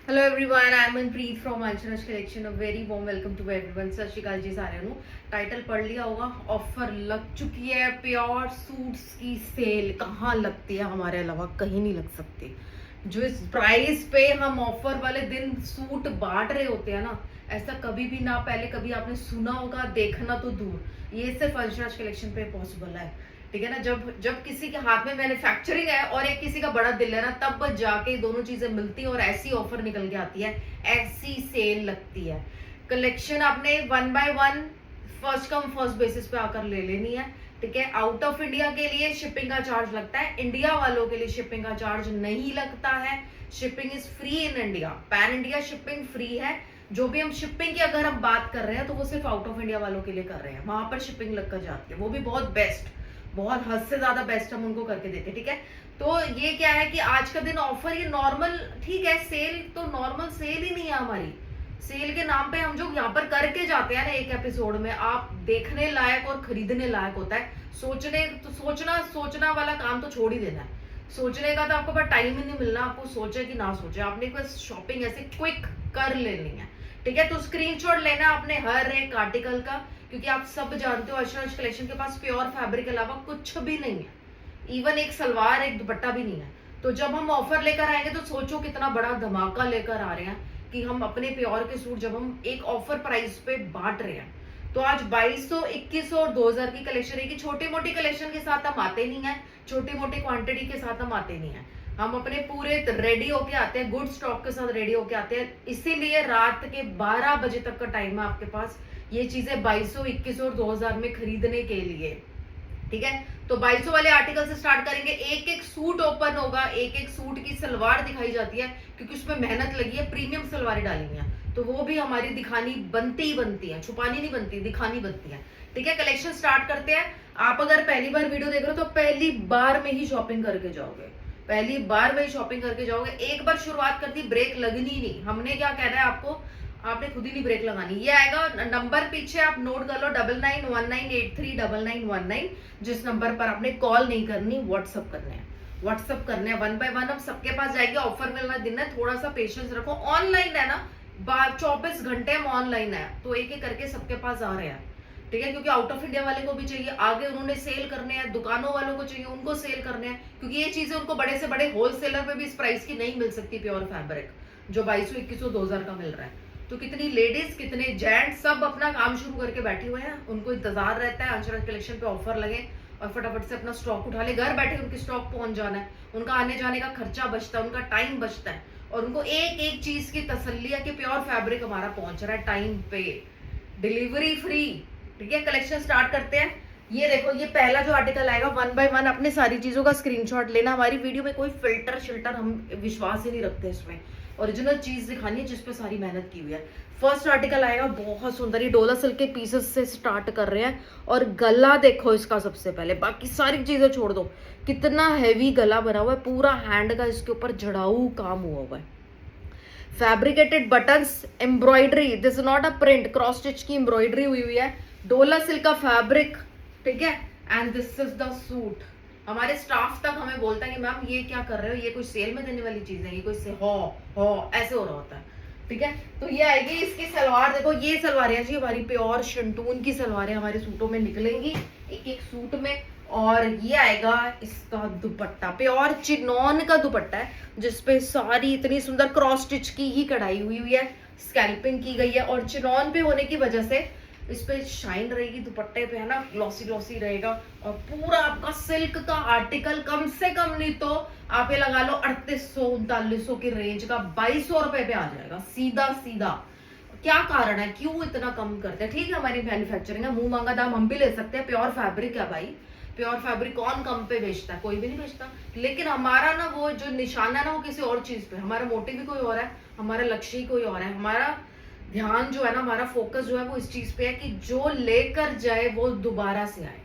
Hello everyone, I am Manpreet from Anshraj collection. A very warm welcome to everyone. Sat Shri अकाल जी साਰਿਆਂ ਨੂੰ। Title पढ़ लिया होगा, ऑफर लग चुकी है। प्योर सूट्स की सेल कहाँ लगती है, हमारे अलावा कहीं नहीं लग सकती। जो इस प्राइस पे हम ऑफर वाले दिन सूट बांट रहे होते हैं ना, ऐसा कभी भी ना पहले कभी आपने सुना होगा, देखना तो दूर, ये सिर्फ अंशराज कलेक्शन पे पॉसिबल है। ठीक है ना। जब जब किसी के हाथ में मैन्युफैक्चरिंग है और एक किसी का बड़ा दिल है ना, तब जाके दोनों चीजें मिलती हैं और ऐसी ऑफर निकल के आती है, ऐसी सेल लगती है। कलेक्शन आपने 1 buy 1 first come first basis पे आकर ले लेनी है। ठीक है। आउट ऑफ इंडिया के लिए शिपिंग का चार्ज लगता है, इंडिया वालों के लिए शिपिंग का चार्ज नहीं लगता है। Shipping is free in India, pan India shipping free है। जो भी हम शिपिंग की अगर हम बात कर रहे हैं तो वो सिर्फ आउट ऑफ इंडिया वालों के लिए कर रहे हैं, वहां पर शिपिंग लगकर जाती है, वो भी बहुत बेस्ट, बहुत हद से ज्यादा बेस्ट हम उनको करके देते। ठीक है। तो ये क्या है कि आज का दिन ऑफर ये नॉर्मल, ठीक है, सेल तो नॉर्मल सेल ही नहीं है हमारी। सेल के नाम पे हम जो यहाँ पर करके जाते हैं ना एक एपिसोड में, आप देखने लायक और खरीदने लायक होता है। सोचना वाला काम तो छोड़ ही देना है। सोचने का तो आपको पास टाइम ही नहीं मिलना, आपको सोचे कि ना सोचे, आपने कोई शॉपिंग ऐसे क्विक कर लेनी है। ठीक है। तो स्क्रीनशॉट लेना है आपने हर एक आर्टिकल का, क्योंकि आप सब जानते हो अंशराज कलेक्शन के पास प्योर फैब्रिक के अलावा कुछ भी नहीं है। इवन एक सलवार एक दुपट्टा भी नहीं है। तो जब हम ऑफर लेकर आएंगे तो सोचो कितना बड़ा धमाका लेकर आ रहे हैं कि हम अपने प्योर के सूट जब हम एक ऑफर प्राइस पे बांट रहे हैं। तो आज 2200, 2100 और 2000 की कलेक्शन रहेगी। छोटी मोटी कलेक्शन के साथ हम आते नहीं है, छोटी मोटी क्वांटिटी के साथ हम आते नहीं है। हम अपने पूरे रेडी होके आते हैं, गुड स्टॉक के साथ रेडी होके आते हैं। इसीलिए रात के 12 बजे तक का टाइम है आपके पास ये चीजें 2200, 2100 और 2000 में खरीदने के लिए। ठीक है। तो 2200 वाले आर्टिकल से स्टार्ट करेंगे। एक एक सूट ओपन होगा, एक एक सूट की सलवार दिखाई जाती है, क्योंकि उसमें मेहनत लगी है, प्रीमियम सलवारें डाली हैं, तो वो भी हमारी दिखानी बनती ही बनती है, छुपानी नहीं बनती, दिखानी बनती है। ठीक है। कलेक्शन स्टार्ट करते हैं। आप अगर पहली बार वीडियो देख रहे हो तो पहली बार में ही शॉपिंग करके जाओगे, पहली बार में ही शॉपिंग करके जाओगे। एक बार शुरुआत कर दी, ब्रेक लगनी नहीं। हमने क्या कहना है आपको, आपने खुद ही नहीं ब्रेक लगानी। ये आएगा नंबर, पीछे आप नोट कर लो, 9919839919। जिस नंबर पर आपने कॉल नहीं करनी, व्हाट्सअप करने हैं, व्हाट्सअप करने हैं 1 बाय 1। अब सबके पास जाएगी, ऑफर वाला दिन है, थोड़ा सा पेशेंस रखो। ऑनलाइन है ना, 24 घंटे हम ऑनलाइन है, तो एक एक करके सबके पास आ रहे हैं। ठीक है। क्योंकि आउट ऑफ इंडिया वाले को भी चाहिए, आगे उन्होंने सेल करने हैं, दुकानों वालों को चाहिए, उनको सेल करने हैं, क्योंकि ये चीजें उनको बड़े से बड़े होलसेलर पे भी इस प्राइस की नहीं मिल सकती। प्योर फैब्रिक जो 2200, 2100, 2000 का मिल रहा है, तो कितनी लेडीज कितने जेंट सब अपना काम शुरू करके बैठे हुए हैं। उनको इंतजार रहता है अंशराज कलेक्शन पे ऑफर लगे और फटाफट से अपना स्टॉक उठा ले। घर बैठे उनके स्टॉक पहुंच जाना है, उनका आने जाने का खर्चा बचता है, उनका टाइम बचता है, और उनको एक एक चीज की तसल्ली है कि प्योर फैब्रिक हमारा पहुंच रहा है टाइम पे, डिलीवरी फ्री। ठीक है। कलेक्शन स्टार्ट करते हैं। ये देखो, ये पहला जो आर्टिकल आएगा 1 बाय 1, अपने सारी चीजों का स्क्रीनशॉट लेना। हमारी वीडियो में कोई फिल्टर शिल्टर हम विश्वास ही नहीं रखते, इसमें ओरिजिनल चीज दिखानी है जिसपे सारी मेहनत की हुई है। फर्स्ट आर्टिकल आएगा बहुत सुंदर, ये डोला सिल्क के पीसेस से स्टार्ट कर रहे हैं, और गला देखो इसका सबसे पहले, बाकी सारी चीजें छोड़ दो। कितना हैवी गला बना हुआ है, पूरा हैंड का इसके ऊपर जड़ाऊ काम हुआ है। Fabricated buttons, embroidery, this not a print, cross stitch की एम्ब्रॉयडरी हुई हुई है, डोला सिल्क का फैब्रिक। ठीक है। And this is the suit. हमारे स्टाफ तक हमें बोलता है कि मैम ये क्या कर रहे हो, ये कोई सेल में देने वाली चीज है, ये कोई से हो ऐसे हो रहा होता है। ठीक है। तो ये आएगी इसकी सलवार, देखो ये सलवार है जी हमारी प्योर शंटून की सलवारें हमारे सूटों में निकलेंगी, एक एक सूट में। और ये आएगा इसका दुपट्टा, प्योर चिनॉन का दुपट्टा है, जिसपे सारी इतनी सुंदर क्रॉस स्टिच की ही कढ़ाई हुई है, स्कैल्पिंग की गई है, और चिनॉन पे होने की वजह से इस पे शाइन रहेगी दुपट्टे पे, है ना, ग्लॉसी ग्लॉसी रहेगा। और पूरा आपका सिल्क का आर्टिकल कम से कम नहीं तो आप ये लगा लो 3800, 3900 की रेंज का 2200 रुपए पे आ जाएगा, सीधा सीधा। क्या कारण है, क्यों इतना कम करते हैं? ठीक है, हमारी मैन्युफैक्चरिंग है, मुंह मांगा दाम हम भी ले सकते हैं, प्योर फैब्रिक है भाई, प्योर फैब्रिक कौन कम पे बेचता है, कोई भी नहीं बेचता। लेकिन हमारा ना वो जो निशाना ना वो किसी और चीज पे, हमारा मोटिव भी कोई और है, हमारा लक्ष्य ही कोई और है, हमारा ध्यान जो है ना, हमारा फोकस जो है वो इस चीज पे है कि जो लेकर जाए वो दोबारा से आए।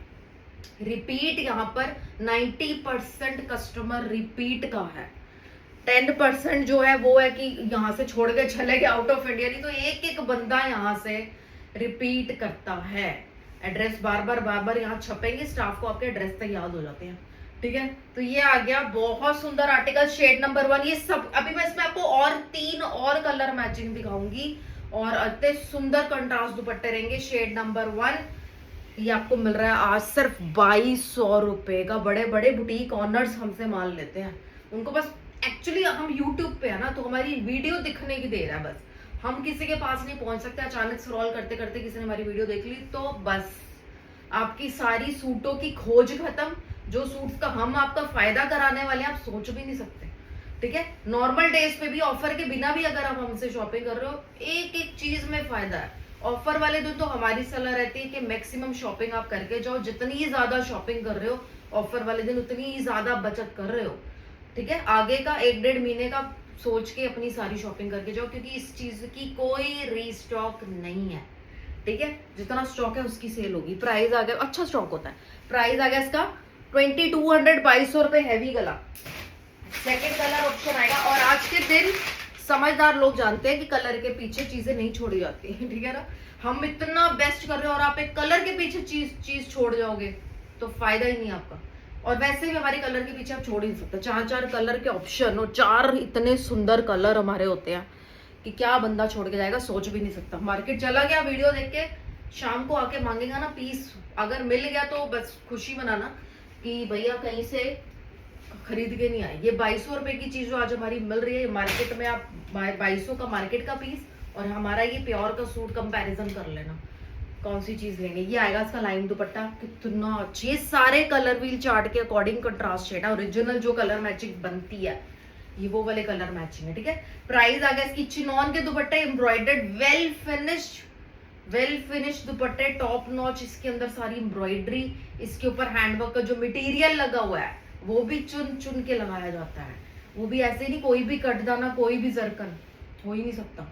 रिपीट यहाँ पर 90% कस्टमर रिपीट का है, 10% जो है वो है कि यहाँ से छोड़ के चले गए आउट ऑफ इंडिया, नहीं तो एक एक बंदा यहाँ से रिपीट करता है। एड्रेस बार बार यहाँ छपेंगे, स्टाफ को आपके एड्रेस तक याद हो जाते हैं। ठीक है। तो ये आ गया बहुत सुंदर आर्टिकल, शेड नंबर 1। ये सब अभी मैं इसमें आपको और 3 और कलर मैचिंग दिखाऊंगी और इतने सुंदर कंट्रास्ट दुपट्टे रहेंगे। शेड नंबर 1 ये आपको मिल रहा है आज सिर्फ 2200 रुपए का। बड़े बड़े बुटीक ऑनर्स हमसे माल लेते हैं, उनको बस एक्चुअली हम यूट्यूब पे है ना, तो हमारी वीडियो दिखने की देर है, बस हम किसी के पास नहीं पहुंच सकते। अचानक स्क्रॉल करते करते किसी ने हमारी वीडियो देख ली तो बस आपकी सारी सूटों की खोज खत्म। जो सूट्स का हम आपका फायदा कराने वाले हैं आप सोच भी नहीं सकते, ठीक है। नॉर्मल डेज पे भी ऑफर के बिना भी अगर आप हमसे शॉपिंग कर रहे हो, एक एक चीज में फायदा है। ऑफर वाले दिन तो हमारी सलाह रहती है कि मैक्सिमम शॉपिंग आप करके जाओ। जितनी ज्यादा शॉपिंग कर रहे हो ऑफर वाले दिन उतनी ज्यादा बचत कर रहे हो, ठीक है। आगे का 1-1.5 महीने का सोच के अपनी सारी शॉपिंग करके जाओ, क्योंकि इस चीज की कोई रीस्टॉक नहीं है, ठीक है। जितना स्टॉक है उसकी सेल होगी। प्राइस आ गया, अच्छा स्टॉक होता है। प्राइस आ गया इसका 2200, 2200 रुपए हैवी गला। सेकेंड कलर ऑप्शन आएगा। और आज के दिन समझदार लोग जानते हैं कि कलर के पीछे चीजें नहीं छोड़ी जाती, ठीक है ना। हम इतना बेस्ट कर रहे हो और आप एक कलर के पीछे चीज छोड़ जाओगे तो फायदा ही नहीं आपका। और वैसे भी हमारे कलर के पीछे आप छोड़ ही नहीं सकते। 4-4 कलर के ऑप्शन और 4 इतने सुंदर कलर हमारे होते हैं कि क्या बंदा छोड़ के जाएगा, सोच भी नहीं सकता। मार्केट चला गया, वीडियो देख के शाम को आके मांगेगा ना पीस, अगर मिल गया तो बस खुशी मनाना कि भैया कहीं से खरीद के नहीं आए। ये 2200 रुपए की चीज जो आज हमारी मिल रही है मार्केट में, आप 2200 का मार्केट का पीस और हमारा ये प्योर का सूट कंपैरिजन कर लेना कौन सी चीज लेंगे। ये आएगा इसका लाइन दुपट्टा, कितना अच्छी। ये सारे कलर व्हील चार्ट के अकॉर्डिंग कंट्रास्ट शेड है। ओरिजिनल जो कलर मैचिंग बनती है ये वो वाले कलर मैचिंग है, ठीक है। प्राइस आ गया इसकी चिनॉन के दुपट्टे एम्ब्रॉयडर्ड वेल फिनिश्ड दुपट्टे, टॉप नॉच इसके अंदर सारी एम्ब्रॉयडरी। इसके ऊपर हैंडवर्क का जो मटेरियल लगा हुआ है वो भी चुन चुन के लगाया जाता है, वो भी ऐसे नहीं कोई भी कट दाना कोई भी जरकन हो ही नहीं सकता।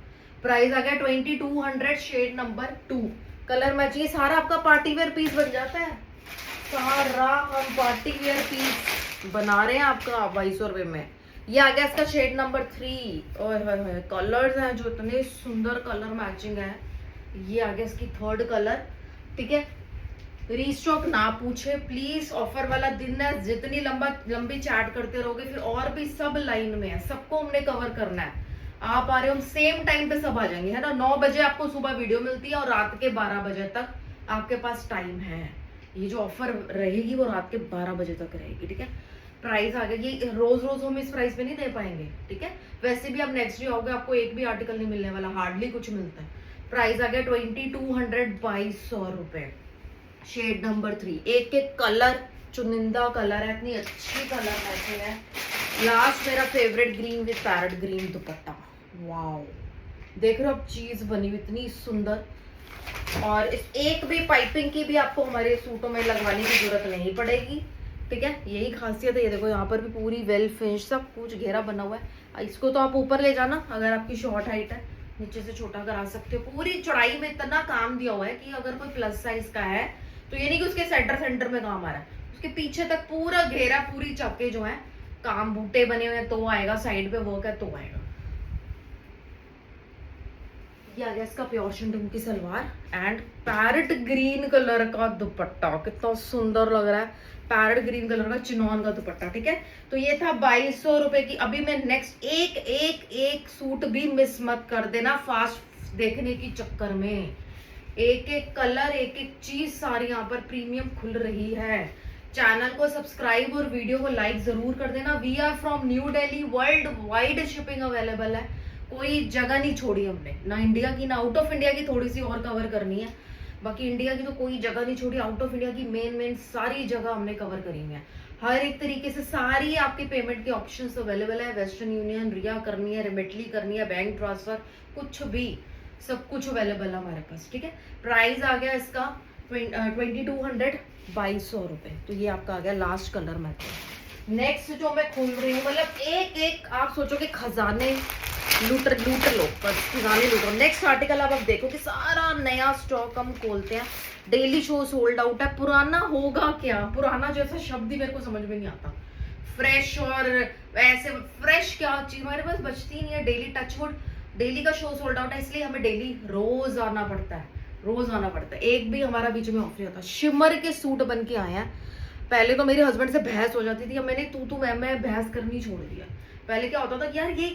प्राइस आ गया 2200, शेड नंबर 2 कलर मैचिंग। सारा आपका पार्टी वेयर पीस बन जाता है, सारा हम पार्टी वेयर पीस बना रहे हैं आपका 2200 रुपए में। ये आ गया इसका शेड नंबर 3। ओए कलर्स हैं जो इतने सुंदर कलर मैचिंग है। ये आ गया इसकी थर्ड कलर, ठीक है। रीस्टॉक ना पूछे प्लीज, ऑफर वाला दिन है। जितनी लंबी चैट करते रहोगे फिर और भी सब लाइन में है, सबको हमने कवर करना है। आप आ रहे हो, हम सेम टाइम पे सब आ जाएंगे, है ना। 9 बजे आपको सुबह वीडियो मिलती है और रात के 12 बजे तक आपके पास टाइम है। ये जो ऑफर रहेगी वो रात के 12 बजे तक रहेगी, ठीक है। प्राइस आ गया, ये रोज रोज हम इस प्राइस पे नहीं दे पाएंगे, ठीक है। वैसे भी आप नेक्स्ट डे आओगे आपको एक भी आर्टिकल नहीं मिलने वाला, हार्डली कुछ मिलता है। प्राइस आ गया 2200, 2200 रुपए। शेड नंबर 3, एक एक कलर चुनिंदा कलर है, इतनी अच्छी कलर मैचिंग है। लास्ट मेरा favourite green with parrot green dupatta, wow देख रहे हो आप, चीज बनी हुई इतनी सुंदर। और इस एक भी पाइपिंग की भी आपको हमारे सूटों में लगवाने की जरूरत नहीं पड़ेगी, ठीक है। यही खासियत है। ये देखो यहाँ पर भी पूरी वेल फिनिश, सब कुछ घेरा बना हुआ है। इसको तो आप ऊपर ले जाना अगर आपकी शॉर्ट हाइट है, नीचे से छोटा करा सकते हो। पूरी चौड़ाई में इतना काम दिया हुआ है कि अगर कोई प्लस साइज का है तो ये नहीं कि उसके सेंटर में काम आ रहा है, उसके पीछे तक पूरा घेरा, पूरी चक्के जो है काम बूटे बने हुए हैं तो आएगा, साइड पे वर्क है तो आएगा। ये आ गया इसका प्योर शिफॉन की salwar and parrot green colour का दुपट्टा, कितना सुंदर लग रहा है। पैरेट ग्रीन कलर का चिनॉन का दुपट्टा, ठीक है। तो ये था 2200 रुपए की। अभी मैं नेक्स्ट एक सूट भी मिस मत कर देना फास्ट देखने की चक्कर में। एक एक कलर, एक एक चीज सारी यहाँ पर प्रीमियम खुल रही है। चैनल को सब्सक्राइब और वीडियो को लाइक जरूर कर देना। We are from New Delhi, world wide shipping available है, कोई जगह नहीं छोड़ी हमने, ना इंडिया की ना आउट ऑफ इंडिया की, थोड़ी सी और कवर करनी है, बाकी इंडिया की तो कोई जगह नहीं छोड़ी। आउट ऑफ इंडिया की मेन सारी जगह हमने कवर करी हुई है। हर एक तरीके से सारी आपके पेमेंट के ऑप्शंस अवेलेबल है। वेस्टर्न यूनियन, रिया करनी है, रिमिटली करनी है, बैंक ट्रांसफर, कुछ भी सब कुछ अवेलेबल है हमारे पास, ठीक है। प्राइस आ गया इसका 2200, 2200 रुपए। तो ये आपका आ गया लास्ट कलर मैचिंग। नेक्स्ट जो मैं खोल रही हूँ, मतलब एक आप सोचोगे खजाने लूट लो, बस खजाने लूट लो। नेक्स्ट आर्टिकल अब आप देखो कि सारा नया स्टॉक हम खोलते हैं। डेली शो सोल्ड आउट है। पुराना होगा क्या, पुराना जैसा शब्द ही मेरे को समझ में नहीं आता। फ्रेश और ऐसे फ्रेश क्या चीज हमारे पास बचती नहीं है। डेली टचवुड, डेली का शो सोल्ड आउट है, इसलिए हमें डेली रोज आना पड़ता है। एक भी हमारा बीच में ऑफ नहीं होता। शिमर के सूट बन के आए हैं। पहले तो मेरे हस्बैंड से बहस हो जाती थी, अब मैंने तू मैं बहस करनी छोड़ दिया। पहले क्या होता था कि यार ये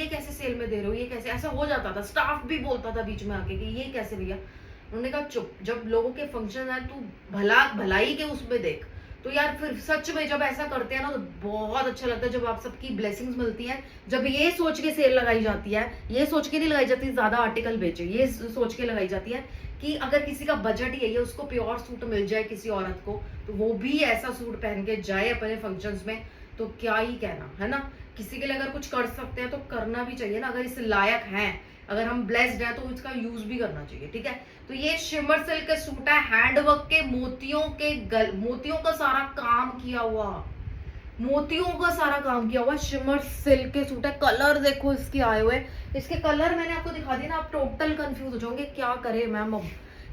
कैसे सेल में दे रहे हो, ये कैसे, ऐसा हो जाता था, स्टाफ भी बोलता था बीच में आके कि ये कैसे भैया। उन्होंने कहा चुप, जब लोगों के फंक्शन है तू भलाई के उसमें देख। तो यार फिर सच में जब ऐसा करते हैं ना तो बहुत अच्छा लगता है, जब आप सबकी ब्लेसिंग्स मिलती हैं। जब ये सोच के सेल लगाई जाती है, ये सोच के नहीं लगाई जाती ज्यादा आर्टिकल बेचे, ये सोच के लगाई जाती है कि अगर किसी का बजट ही है, उसको प्योर सूट मिल जाए किसी औरत को, तो वो भी ऐसा सूट पहन के जाए अपने फंक्शंस में, तो क्या ही कहना, है ना। किसी के लिए अगर कुछ कर सकते हैं तो करना भी चाहिए ना, अगर इस लायक हैं, अगर हम ब्लेस्ड हैं तो इसका यूज भी करना चाहिए, ठीक है। तो ये शिमर सिल्क के सूट है, हैंडवर्क के, मोतियों का सारा काम किया हुआ, मोतियों का सारा काम किया हुआ शिमर सिल्क के सूट है। कलर देखो इसके आए हुए, इसके कलर मैंने आपको दिखा दिया ना, आप टोटल कंफ्यूज हो जाओगे क्या करें मैम, अब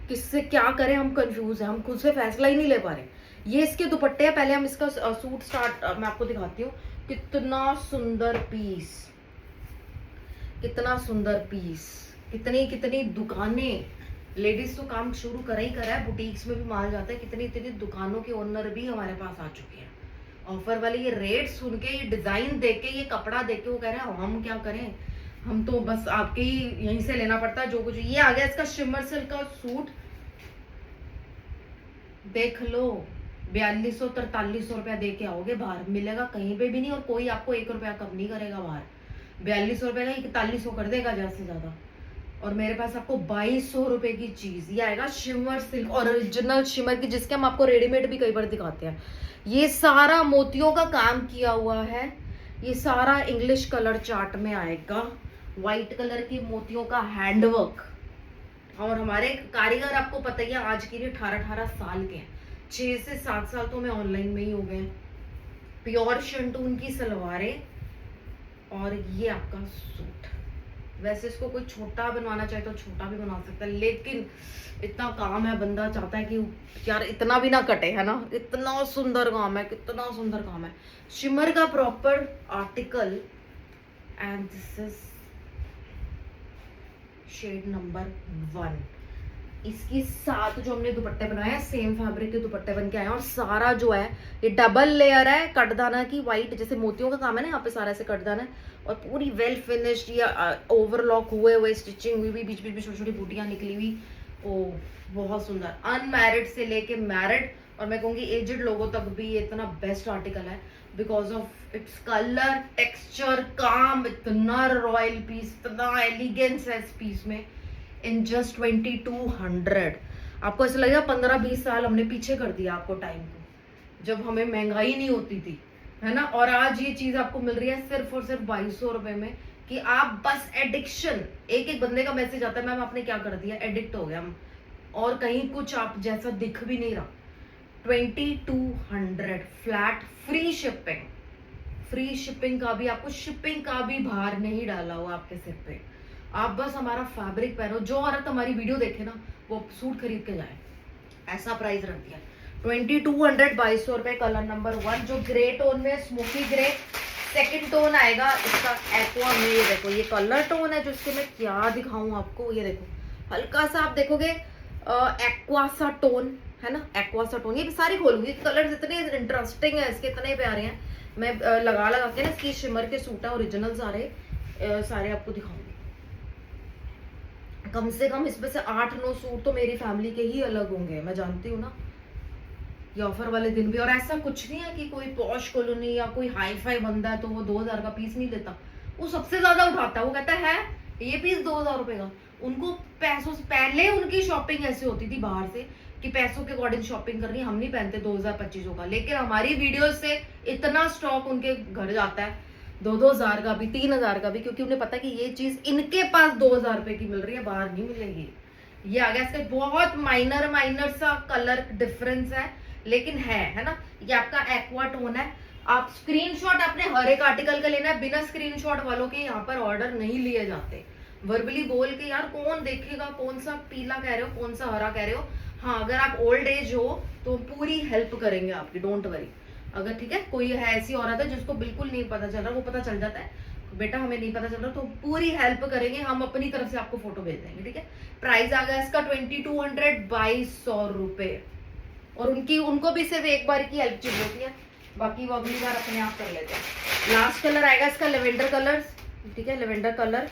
किससे क्या करें, हम कंफ्यूज हैं, हम खुद से फैसला ही नहीं ले पा रहे। ये इसके दुपट्टे हैं, पहले हम इसका सूट स्टार्ट मैं आपको दिखाती हूँ। कितना सुंदर पीस, कितना सुंदर पीस, कितनी कितनी दुकानें, लेडीज तो काम शुरू करा ही करा है, बुटीक्स में भी माल जाता है, कितनी कितनी दुकानों के ओनर भी हमारे पास आ चुके हैं। ऑफर वाले ये रेट सुन के, ये डिजाइन देख के, ये कपड़ा देख के वो कह रहे हैं हम क्या करें, हम तो बस आपके ही यहीं से लेना पड़ता है जो कुछ। ये आ गया इसका शिमर सिल्क का सूट, देख लो 4200-4300 रुपया दे के आओगे, बाहर मिलेगा कहीं पे भी नहीं, और कोई आपको 1 रुपया कम नहीं करेगा बाहर। 4200 रुपए का 4100 कर देगा ज्यादा से ज्यादा, और मेरे पास आपको 2200 रुपए की चीज ये आएगा शिमर सिल्क, ओरिजिनल शिमर की, जिसके हम आपको रेडीमेड भी कई बार दिखाते हैं। ये सारा मोतियों का काम किया हुआ है, ये सारा इंग्लिश कलर चार्ट में आएगा, व्हाइट कलर की मोतियों का हैंडवर्क। और हमारे कारीगर आपको पता ही है आज के लिए 18-18 साल के हैं, 6 से 7 साल तो हमें ऑनलाइन में ही हो गए। प्योर शंटून की सलवारें, और ये आपका सूट। वैसे इसको कोई छोटा बनवाना चाहे तो छोटा भी बना सकता है, लेकिन इतना काम है, बंदा चाहता है कि यार इतना भी ना कटे, है ना। इतना सुंदर काम है, कितना सुंदर काम है, शिमर का proper article. And this is shade number 1। इसकी 7 जो हमने दुपट्टे बनाए हैं, सेम फैब्रिक के दुपट्टे बन के आए हैं, और सारा जो है ये डबल लेयर है कटदाना की, व्हाइट जैसे मोतियों का काम है ना, यहाँ पे सारा ऐसे कटदाना है, और पूरी वेल फिनिश्ड या ओवरलॉक हुए स्टिचिंग हुई भी, बीच बीच में छोटी छोटी बूटियां निकली हुई। ओ बहुत सुंदर, अनमैरिड से लेके मैरिड, और मैं कहूंगी एजेड लोगों तक भी ये इतना बेस्ट आर्टिकल है, because of its colour, texture, काम, इतना रॉयल पीस, इतना एलिगेंस है इस पीस में। इन जस्ट 2200 आपको ऐसा लगेगा 15-20 साल हमने पीछे कर दिया आपको टाइम को, जब हमें महंगाई नहीं होती थी, है ना। और आज ये चीज आपको मिल रही है सिर्फ और सिर्फ 2200 रुपए में, कि आप बस एडिक्शन, एक बंदे का मैसेज आता है मैम आपने क्या कर दिया, एडिक्ट हो गया हम, और कहीं कुछ आप जैसा दिख भी नहीं रहा। 2200 flat, free shipping, free shipping का भी आपको, शिपिंग का भी भार नहीं डाला हुआ आपके सिर पे। आप बस हमारा फैब्रिक पहनो, जो औरत हमारी वीडियो देखे ना वो सूट खरीद के जाए, ऐसा प्राइस रख दिया। 2200, 2200 रुपए। कलर नंबर 1 जो ग्रे टोन में, स्मोकी ग्रे। सेकंड टोन आएगा इसका एक्वा में, ये देखो ये कलर टोन है, जो इसके मैं क्या दिखाऊं आपको, ये देखो हल्का सा आप देखोगे एक्वा सा टोन, है ना, एक्वा सा टोन। ये सारी खोलूंगी, कलर इतने इंटरेस्टिंग है इसके, इतने प्यारे हैं, मैं लगा के ना इसकी शिमर के सूट है ओरिजिनल सारे आपको दिखाऊंगी। कम से कम इसमें से 8-9 सूट तो मेरी फैमिली के ही अलग होंगे, मैं जानती हूँ ना, ये ऑफर वाले दिन भी। और ऐसा कुछ नहीं है कि कोई पॉश कॉलोनी या कोई हाई फाई बंदा है तो वो 2000 का पीस नहीं देता, वो सबसे ज्यादा उठाता है, वो कहता है ये पीस 2000 रुपए का। उनको पैसों से पहले, उनकी शॉपिंग ऐसी होती थी बाहर से कि पैसों के अकॉर्डिंग शॉपिंग करनी, हम नहीं पहनते 2000-2500 का, लेकिन हमारी वीडियो से इतना स्टॉक उनके घर जाता है 2-2000 का भी, 3000 का भी, क्योंकि उन्हें पता है कि ये चीज इनके पास 2000 रुपए की मिल रही है, बाहर नहीं मिलेगी। ये आ गया इसका बहुत माइनर सा कलर डिफरेंस है, लेकिन है ना। ये आपका एक्वा टोन है। आप स्क्रीनशॉट अपने हर एक आर्टिकल का लेना है, बिना स्क्रीनशॉट वालों के यहाँ पर ऑर्डर नहीं लिए जाते। वर्बली बोल के यार कौन देखेगा, कौन सा पीला कह रहे हो, कौन सा हरा कह रहे हो। हाँ, अगर आप ओल्ड एज हो तो पूरी हेल्प करेंगे आपकी, डोंट वरी। अगर ठीक है, कोई है ऐसी औरत है जिसको बिल्कुल नहीं पता चल रहा, वो पता चल जाता है बेटा हमें नहीं पता चल रहा, तो पूरी हेल्प करेंगे हम, अपनी तरफ से आपको फोटो भेज देंगे, ठीक है। प्राइस आ गया इसका 2200, 2200 रुपए। और उनको भी सिर्फ एक बार की हेल्प चाहिए होती है, बाकी वो अगली बार अपने आप कर लेते हैं। लास्ट कलर आएगा इसका लेवेंडर कलर, ठीक है, lavender colour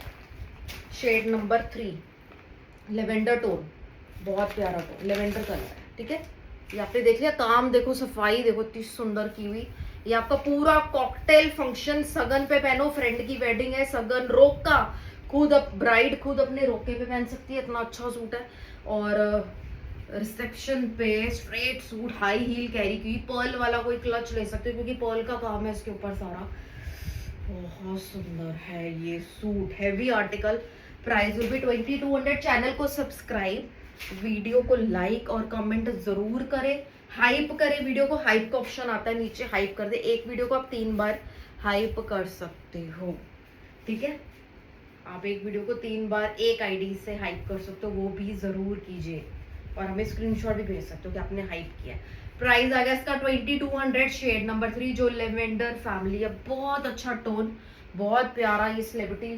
shade number 3, lavender tone, बहुत प्यारा टोन लेवेंडर कलर है, ठीक है। ये आपने देख लिया, काम देखो, सफाई देखो इतनी सुंदर की हुई। ये आपका पूरा कॉकटेल फंक्शन, सगन पे पहनो, फ्रेंड की वेडिंग है, सगन रोक का, खुद ब्राइड खुद अपने रोके पे पहन सकती है, इतना अच्छा सूट है। और रिसेप्शन पे straight suit, high heel carry की, पर्ल वाला कोई क्लच ले सकते हो क्योंकि पर्ल का काम है इसके ऊपर सारा। बहुत सुंदर है ये suit, heavy article. Price will be 2200। Channel को सब्सक्राइब, वीडियो को लाइक और कमेंट जरूर करें, हाइप करें वीडियो को। हाइप का ऑप्शन आता है नीचे, हाइप कर दे। एक वीडियो को आप 3 बार हाइप कर सकते हो, ठीक है। आप एक वीडियो को 3 बार एक आईडी से हाइप कर सकते हो, वो भी जरूर कीजिए। और हमें स्क्रीनशॉट भी भेज सकते हो कि आपने हाइप किया। प्राइस आ गया इसका 2200, शेड नंबर 3, जो लेवेंडर फैमिली है। बहुत अच्छा टोन, बहुत प्यारा। ये सेलिब्रिटी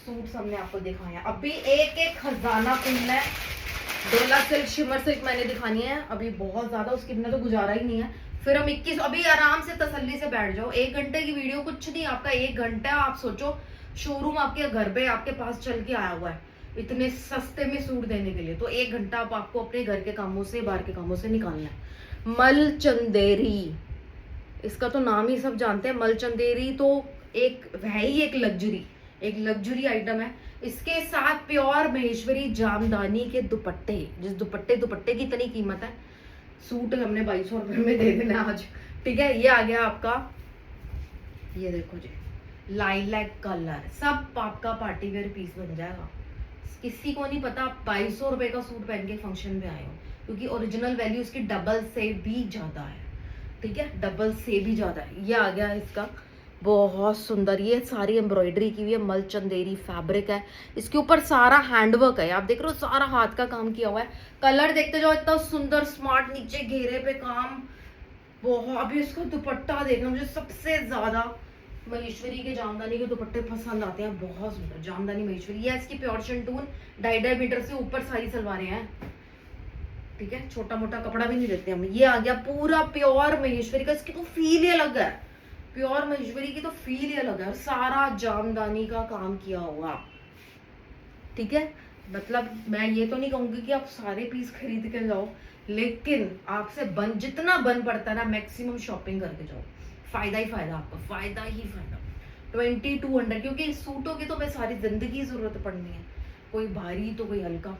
सूट हमने आपको दिखाया है। अभी एक एक खजाना खुलना है। डोला सिल्क, शिमर सिल्क मैंने दिखानी है अभी बहुत ज्यादा, उसके बिना तो गुजारा ही नहीं है। फिर हम 21, अभी आराम से तसल्ली से बैठ जाओ। 1 घंटे की वीडियो, कुछ नहीं, आपका 1 घंटा। आप सोचो शोरूम आपके घर पे आपके पास चल के आया हुआ है इतने सस्ते में सूट देने के लिए, तो 1 घंटा आपको अपने घर के कामों से, बाहर के कामों से निकालना है। मल चंदेरी, इसका तो नाम ही सब जानते हैं। मल चंदेरी तो एक है ही एक लग्जरी आइटम है। इसके साथ प्योर महेश्वरी जामदानी के दुपट्टे, जिस दुपट्टे की इतनी कीमत है। सूट हमने 2200 रुपए में दे देना आज, ठीक है। ये आ गया आपका, ये देखो जी, लाइलैक कलर, सब आपका पार्टी वेयर पीस बन जाएगा। किसी को नहीं पता आप 2200 रुपए का सूट पहन के फंक्शन में आए हो, क्योंकि ओरिजिनल वैल्यू इसकी डबल से भी ज्यादा है, ठीक है, डबल से भी ज्यादा है। ये आ गया इसका, बहुत सुंदर। ये सारी एम्ब्रॉयडरी की हुई है, मल चंदेरी फैब्रिक है, इसके ऊपर सारा हैंडवर्क है। आप देख रहे हो सारा हाथ का काम किया हुआ है। कलर देखते जाओ, इतना सुंदर स्मार्ट, नीचे घेरे पे काम बहुत। अभी इसका दुपट्टा देखना, मुझे सबसे ज्यादा महेश्वरी के जामदानी के दुपट्टे पसंद आते हैं, बहुत सुंदर जामदानी महेश्वरी। ये इसकी प्योर शंटून, 2.5 मीटर से ऊपर सारी सलवारें हैं, ठीक है, छोटा मोटा कपड़ा भी नहीं देते हम। ये आ गया पूरा प्योर महेश्वरी का, इसकी तो फील ही अलग है। प्योर महेश्वरी की तो फील ही अलग है, सारा जामदानी का काम किया हुआ, ठीक है। मतलब मैं ये तो नहीं कहूंगी कि आप सारे पीस खरीद के जाओ, लेकिन आपसे जितना बन पड़ता है ना, मैक्सिमम शॉपिंग करके जाओ, फायदा ही फायदा, आपका फायदा ही फायदा। 2200, क्योंकि सूटों की तो मैं सारी जिंदगी जरूरत पड़नी है, कोई भारी तो कोई हल्का।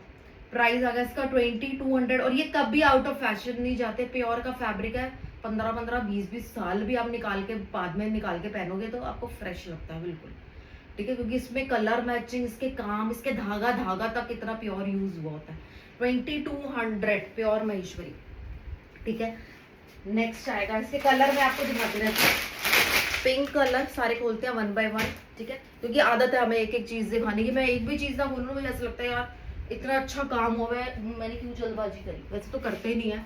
प्राइस आ गया इसका 2200, और ये कभी आउट ऑफ फैशन नहीं जाते। प्योर का फैब्रिक है, 15-15, 20-20 साल भी आप निकाल के बाद में निकाल के पहनोगे तो आपको फ्रेश लगता है बिल्कुल, ठीक है, क्योंकि इसमें कलर मैचिंग, इसके काम, इसके धागा तक कितना प्योर यूज हुआ होता है। 2200 प्योर महेश्वरी, ठीक है। नेक्स्ट आएगा, इसके कलर में आपको दिखाते रहती हूँ। पिंक कलर, सारे खोलते हैं 1 by 1, ठीक है, क्योंकि आदत है हमें एक एक चीज दिखाने की। मैं एक भी चीज ना बोलूँ, मुझे ऐसा लगता है यार इतना अच्छा काम हुआ है, मैंने क्यों जल्दबाजी करी। वैसे तो करते ही नहीं है,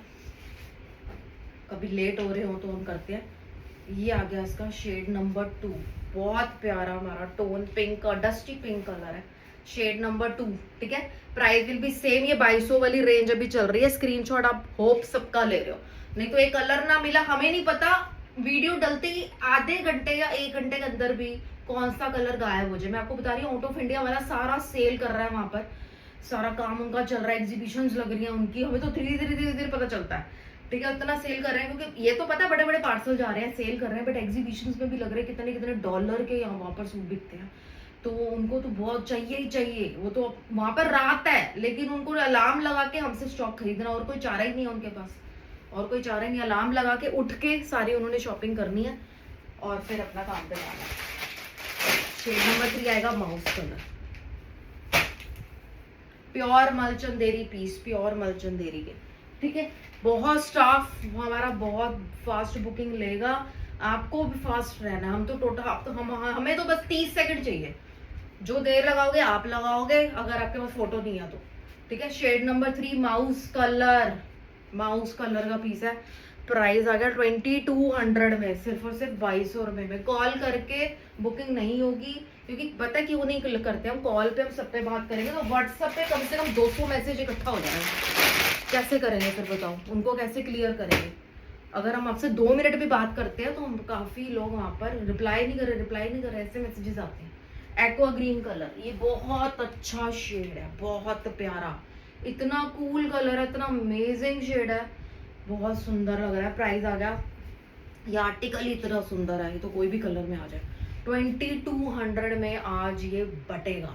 कभी लेट हो रहे हो तो हम करते हैं। ये आ गया इसका शेड नंबर 2, बहुत प्यारा हमारा टोन, पिंक का, डस्टी पिंक कलर है, शेड नंबर 2, ठीक है। Price will B same. ये 2200 वाली रेंज अभी चल रही है। स्क्रीनशॉट आप होप सबका ले रहे हो, नहीं तो एक कलर ना मिला, हमें नहीं पता वीडियो डलते ही आधे घंटे या 1 घंटे के अंदर भी कौन सा कलर गायब हो जाए। मैं आपको बता रही हूँ, आउट ऑफ इंडिया वाला सारा सेल कर रहा है, वहां पर सारा काम उनका चल रहा है, एग्जीबिशंस लग रही है उनकी, हमें तो धीरे धीरे पता चलता है, ठीक है। उतना सेल कर रहे हैं, क्योंकि ये तो पता है बड़े बड़े पार्सल जा रहे हैं, सेल कर रहे हैं, बट एग्जीबिशंस में भी लग रहे हैं कितने कितने डॉलर के यहाँ वहां पर सूट बिकते हैं। तो उनको तो बहुत चाहिए ही चाहिए, वो तो वहां पर रात है, लेकिन उनको अलार्म लगा के हमसे स्टॉक खरीदना, और कोई चारा ही नहीं है उनके पास, और कोई चारा ही नहीं। अलार्म लगा के उठ के सारी उन्होंने शॉपिंग करनी है और फिर अपना काम पे जाना है। शेड नंबर 3 आएगा माउस कलर, प्योर मलचंदेरी पीस, प्योर मलचंदेरी के, ठीक है। बहुत स्टाफ हमारा बहुत फास्ट बुकिंग लेगा, आपको भी फास्ट रहना। हम तो टोटल, आप तो हमें तो बस 30 सेकंड चाहिए, जो देर लगाओगे आप लगाओगे, अगर आपके पास फोटो नहीं है तो, ठीक है। शेड नंबर 3 माउस कलर का पीस है। प्राइस आ गया 2200 में, सिर्फ और सिर्फ 2200 रुपए में। कॉल करके बुकिंग नहीं होगी, क्योंकि पता है क्यों नहीं करते हम, कॉल पे हम सब पे बात करेंगे तो व्हाट्सएप पे कम से कम 200 मैसेज इकट्ठा हो जाएगा, कैसे करेंगे फिर बताओ, उनको कैसे क्लियर करेंगे। अगर हम आपसे 2 मिनट भी बात करते हैं तो हम काफी लोग वहां पर रिप्लाई नहीं कर रहे, ऐसे मैसेजेस आते हैं। एक्वा ग्रीन कलर, ये बहुत अच्छा शेड है, बहुत प्यारा, इतना कूल कलर है, इतना अमेजिंग शेड है, बहुत सुंदर लग रहा है। प्राइस आ गया, ये आर्टिकल इतना सुंदर है, ये तो कोई भी कलर में आ जाए। 2200 में आज ये बटेगा,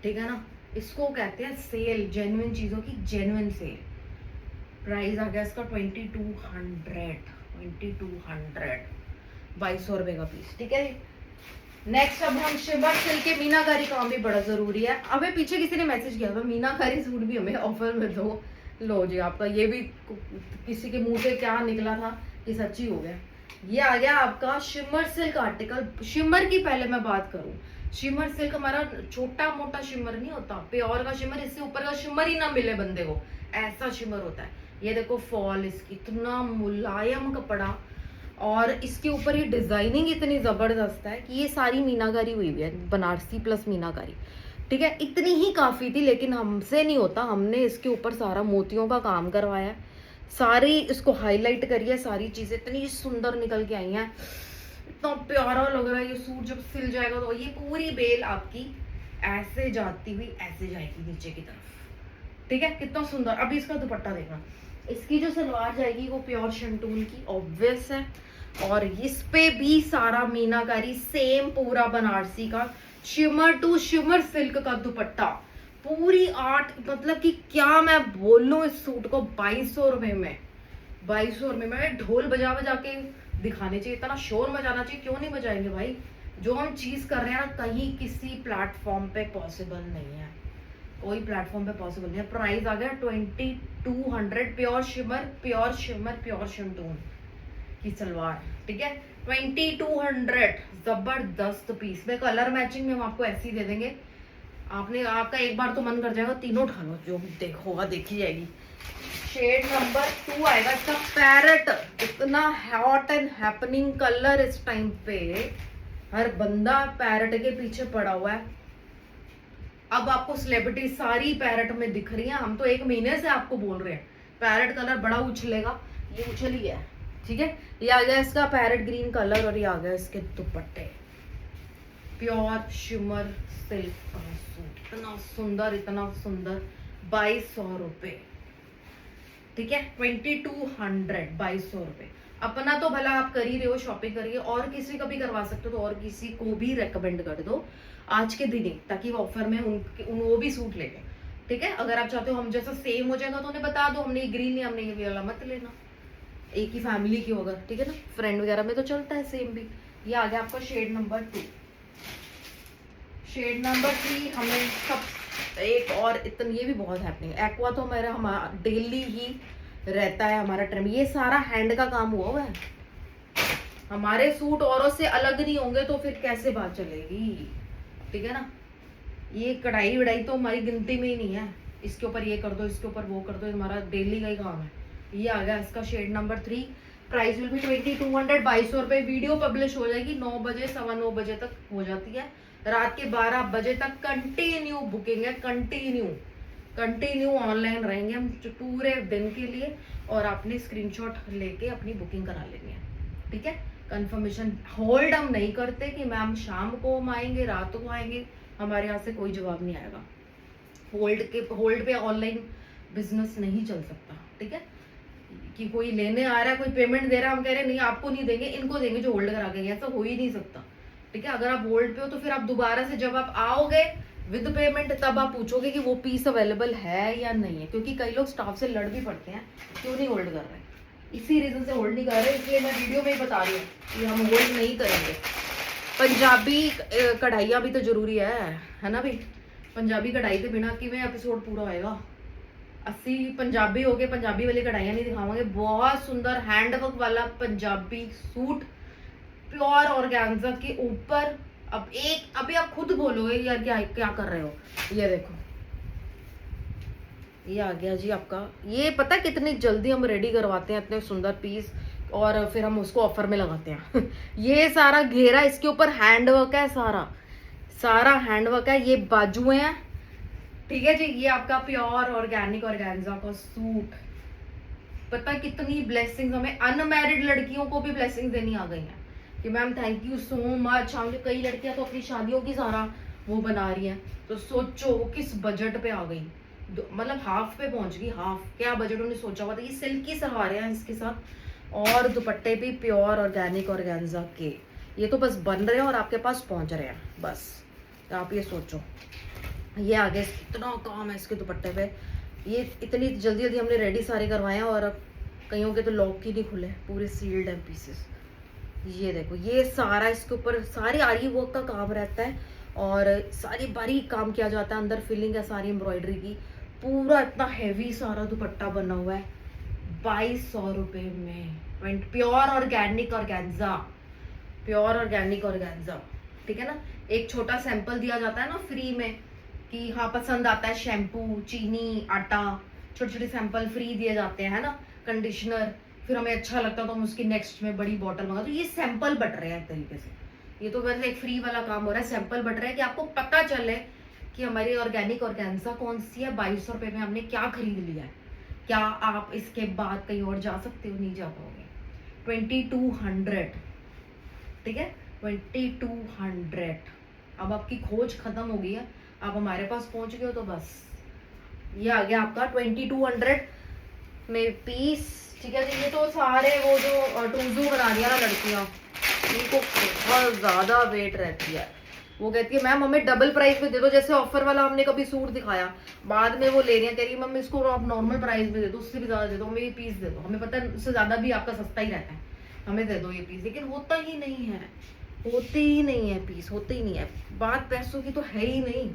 ठीक है ना। इसको कहते हैं सेल, जेन्युइन चीजों की जेन्युइन सेल। प्राइस आ गया इसका 2200, 2200 रुपए का पीस, ठीक है। नेक्स्ट अब हम शिमर सिल्क के मीनाकारी काम भी बड़ा जरूरी है। अबे पीछे किसी ने मैसेज किया था मीनाकारी सूट भी हमें ऑफर में दो। लो जी, आपका ये भी किसी के मुंह से क्या निकला था कि सच्ची हो गया। ये आ गया आपका शिमर सिल्क आर्टिकल। शिमर की पहले मैं बात करूं, शिमर सिल्क हमारा छोटा मोटा शिमर नहीं होता, प्योर का शिमर, इससे ऊपर का शिमर ही ना मिले बंदे को, ऐसा शिमर होता है। ये देखो फॉल इसकी, इतना मुलायम कपड़ा, और इसके ऊपर ये डिजाइनिंग इतनी जबरदस्त है कि ये सारी मीनाकारी हुई हुई है, बनारसी प्लस मीनाकारी, ठीक है। इतनी ही काफी थी, लेकिन हमसे नहीं होता, हमने इसके ऊपर सारा मोतियों का काम करवाया, सारी इसको हाईलाइट करी है, सारी चीजें इतनी सुंदर निकल के आई हैं, इतना प्यारा लग रहा है। ये सूट जब सिल जाएगा तो ये पूरी बेल आपकी ऐसे जाती हुई ऐसे जाएगी नीचे की तरफ, ठीक है, कितना सुंदर। अभी इसका दुपट्टा देखना, इसकी जो सलवार जाएगी वो प्योर शंटून की, ऑब्वियस है, और इस पे भी सारा मीनाकारी, सेम पूरा बनारसी का शिमर टू शिमर सिल्क का दुपट्टा, पूरी आर्ट, मतलब कि क्या मैं बोलूं इस सूट को 2200 रुपए में, 2200 रुपए में ढोल बजा बजा के दिखाने चाहिए, इतना शोर मचाना चाहिए, क्यों नहीं बजाएंगे भाई। जो हम चीज कर रहे हैं ना, कहीं किसी प्लेटफॉर्म पे पॉसिबल नहीं है, कोई प्लेटफॉर्म पे पॉसिबल नहीं है। प्राइस आ गया 2200, प्योर शिमर प्योर शंटून की सलवार, ठीक है, 2200, जबरदस्त पीस में। कलर मैचिंग में हम आपको ऐसी दे देंगे, आपका एक बार तो मन कर जाएगा तीनों उठा लो, जो होगा देखी जाएगी। शेड नंबर 2 आएगा इसका, पैरेट, इतना हॉट एंड हैपनिंग कलर इस टाइम पे, हर बंदा पैरेट के पीछे पड़ा हुआ है। अब आपको सेलिब्रिटी सारी पैरेट में दिख रही है, हम तो 1 महीने से आपको बोल रहे हैं पैरेट कलर बड़ा उछलेगा, ये उछल ही है, ठीक है। ये आ गया इसका पैरेट ग्रीन कलर, और ये आ गया इसके दुपट्टे, प्योर शिमर सिल्क का सूट, इतना सुंदर 2200 रुपए, ठीक है, 2200 रुपए। अपना तो भला आप कर ही रहे हो, शॉपिंग करिए, और किसी का भी करवा सकते हो तो और किसी को भी रेकमेंड कर दो आज के दिन ही, ताकि वो ऑफर में वो भी सूट ले लें, ठीक है। अगर आप चाहते हो हम जैसा सेम हो जाएगा तो उन्हें बता दो, हमने ये ग्रीन लिया, हमने ये वाला मत लेना, एक ही फैमिली की होगा, ठीक है ना, फ्रेंड वगैरह में तो चलता है सेम भी। ये आ गया आपका शेड नंबर 2। शेड नंबर 3 हमें सब एक और इतनी, ये भी बहुत हैपनिंग, एक्वा तो हमारा डेली ही रहता है हमारा ट्रेंड। ये सारा हैंड का काम हुआ है, हमारे सूट औरों से अलग नहीं होंगे तो फिर कैसे बात चलेगी, ठीक है ना। ये कढ़ाई वढ़ाई तो हमारी गिनती में ही नहीं है, इसके ऊपर ये कर दो, इसके ऊपर वो कर दो, हमारा डेली का ही काम है। ये आ गया इसका shade number 3। Price will be 2200, 2200 रुपए। वीडियो पब्लिश हो जाएगी 9 बजे, 9:15 बजे तक हो जाती है, रात के 12 बजे तक कंटिन्यू बुकिंग है, कंटिन्यू ऑनलाइन रहेंगे हम पूरे दिन के लिए, और आपने स्क्रीनशॉट लेके अपनी बुकिंग करा लेनी है, ठीक है। कंफर्मेशन होल्ड हम नहीं करते कि मैम शाम को हम आएंगे, रात को आएंगे, हमारे यहाँ से कोई जवाब नहीं आएगा। होल्ड पे ऑनलाइन बिजनेस नहीं चल सकता, ठीक है। कि कोई लेने आ रहा है, कोई पेमेंट दे रहा है, हम कह रहे हैं नहीं आपको नहीं देंगे, इनको देंगे जो होल्ड करा के, ऐसा हो ही नहीं सकता, ठीक है। अगर आप होल्ड पे हो तो फिर आप दोबारा से जब आप आओगे विद पेमेंट तब आप पूछोगे कि वो पीस अवेलेबल है या नहीं है, क्योंकि कई लोग स्टाफ से लड़ भी पड़ते हैं क्यों नहीं होल्ड कर रहे, इसी रीजन से होल्ड नहीं कर रहे, इसलिए मैं वीडियो में ही बता रही हूँ कि हम होल्ड नहीं करेंगे। पंजाबी कढ़ाइयाँ भी तो जरूरी है ना भाई, पंजाबी कढ़ाई के बिना किवें एपिसोड पूरा होएगा। 80 पंजाबी हो गए, पंजाबी वाली कढ़ाइयाँ नहीं दिखावांगे। बहुत सुंदर हैंडवर्क वाला पंजाबी सूट प्योर ऑर्गेन्जा के ऊपर। अभी आप खुद बोलोगे यार क्या क्या कर रहे हो। ये देखो, ये आ गया जी आपका। ये पता कितनी जल्दी हम रेडी करवाते हैं इतने सुंदर पीस, और फिर हम उसको ऑफर में लगाते हैं ये सारा घेरा, इसके ऊपर हैंडवर्क है, सारा हैंडवर्क है, ये बाजुएं हैं, ठीक है जी। ये आपका प्योर ऑर्गेनिक ऑर्गेन्जा का सूट, पता है कितनी ब्लेसिंग्स हमें अनमैरिड लड़कियों को भी ब्लेसिंग्स देनी आ गई हैं कि ma'am thank you so much. मुझे कई लड़कियां तो अपनी शादियों की सारा वो बना रही हैं, तो सोचो वो किस बजट पे आ गई, मतलब हाफ पे पहुंच गई। हाफ क्या बजट उन्होंने सोचा हुआ था। ये सिल्क की सलवारें हैं इसके साथ, और दुपट्टे भी प्योर ऑर्गेनिक ऑर्गेन्जा के। ये तो बस बन रहे हैं और आपके पास पहुंच रहे हैं बस। तो आप ये सोचो, ये आगे इतना काम है इसके दुपट्टे पे। ये इतनी जल्दी जल्दी हमने रेडी सारे करवाए हैं, और अब कईयों के तो लॉक ही नहीं खुले, पूरे सील्ड हैं पीसेस। ये देखो, ये सारा इसके ऊपर सारी आरी वर्क का काम रहता है, और सारी बारीक काम किया जाता है। अंदर फिलिंग है सारी एम्ब्रॉयडरी की। पूरा इतना हैवी सारा दुपट्टा बना हुआ है 2200 रुपये में। Pure organic organza, pure organic organza, ठीक है ना। एक छोटा सैंपल दिया जाता है ना फ्री में कि हाँ पसंद आता है, शैम्पू, चीनी, आटा, छोटे छोटे सैंपल फ्री दिए जाते हैं, है ना। कंडीशनर, फिर हमें अच्छा लगता है तो हम उसकी नेक्स्ट में बड़ी बॉटल मंगा। तो ये सैंपल बट रहे हैं एक तरीके से। ये तो वैसे एक फ्री वाला काम हो रहा है, सैंपल बट रहे हैं कि आपको पता चले कि हमारी ऑर्गेनिक ऑर्गेन्जा कौन सी है। 2200 रुपये में हमने क्या खरीद लिया है। क्या आप इसके बाद कहीं और जा सकते हो? नहीं जा पाओगे। 2200, ठीक है, 2200। अब आपकी खोज खत्म हो गई है, आप हमारे पास पहुंच गए हो तो बस ये आ गया आपका 2200 में पीस, ठीक है जी। ये तो सारे वो जो टूजू बना दिया ना लड़कियां, इनको बहुत ज्यादा वेट रहती है। वो कहती है मैम हमें डबल प्राइस में दे दो। जैसे ऑफर वाला हमने कभी सूट दिखाया, बाद में वो ले रही है, कह रही है मैम इसको आप नॉर्मल प्राइस में दे दो, उससे भी ज्यादा दे दो, हमें ये पीस दे दो। हमें पता है उससे ज्यादा भी आपका सस्ता ही रहता है, हमें दे दो ये पीस। लेकिन होता ही नहीं है, होते ही नहीं है पीस, होते ही नहीं है। बात पैसों की तो है ही नहीं,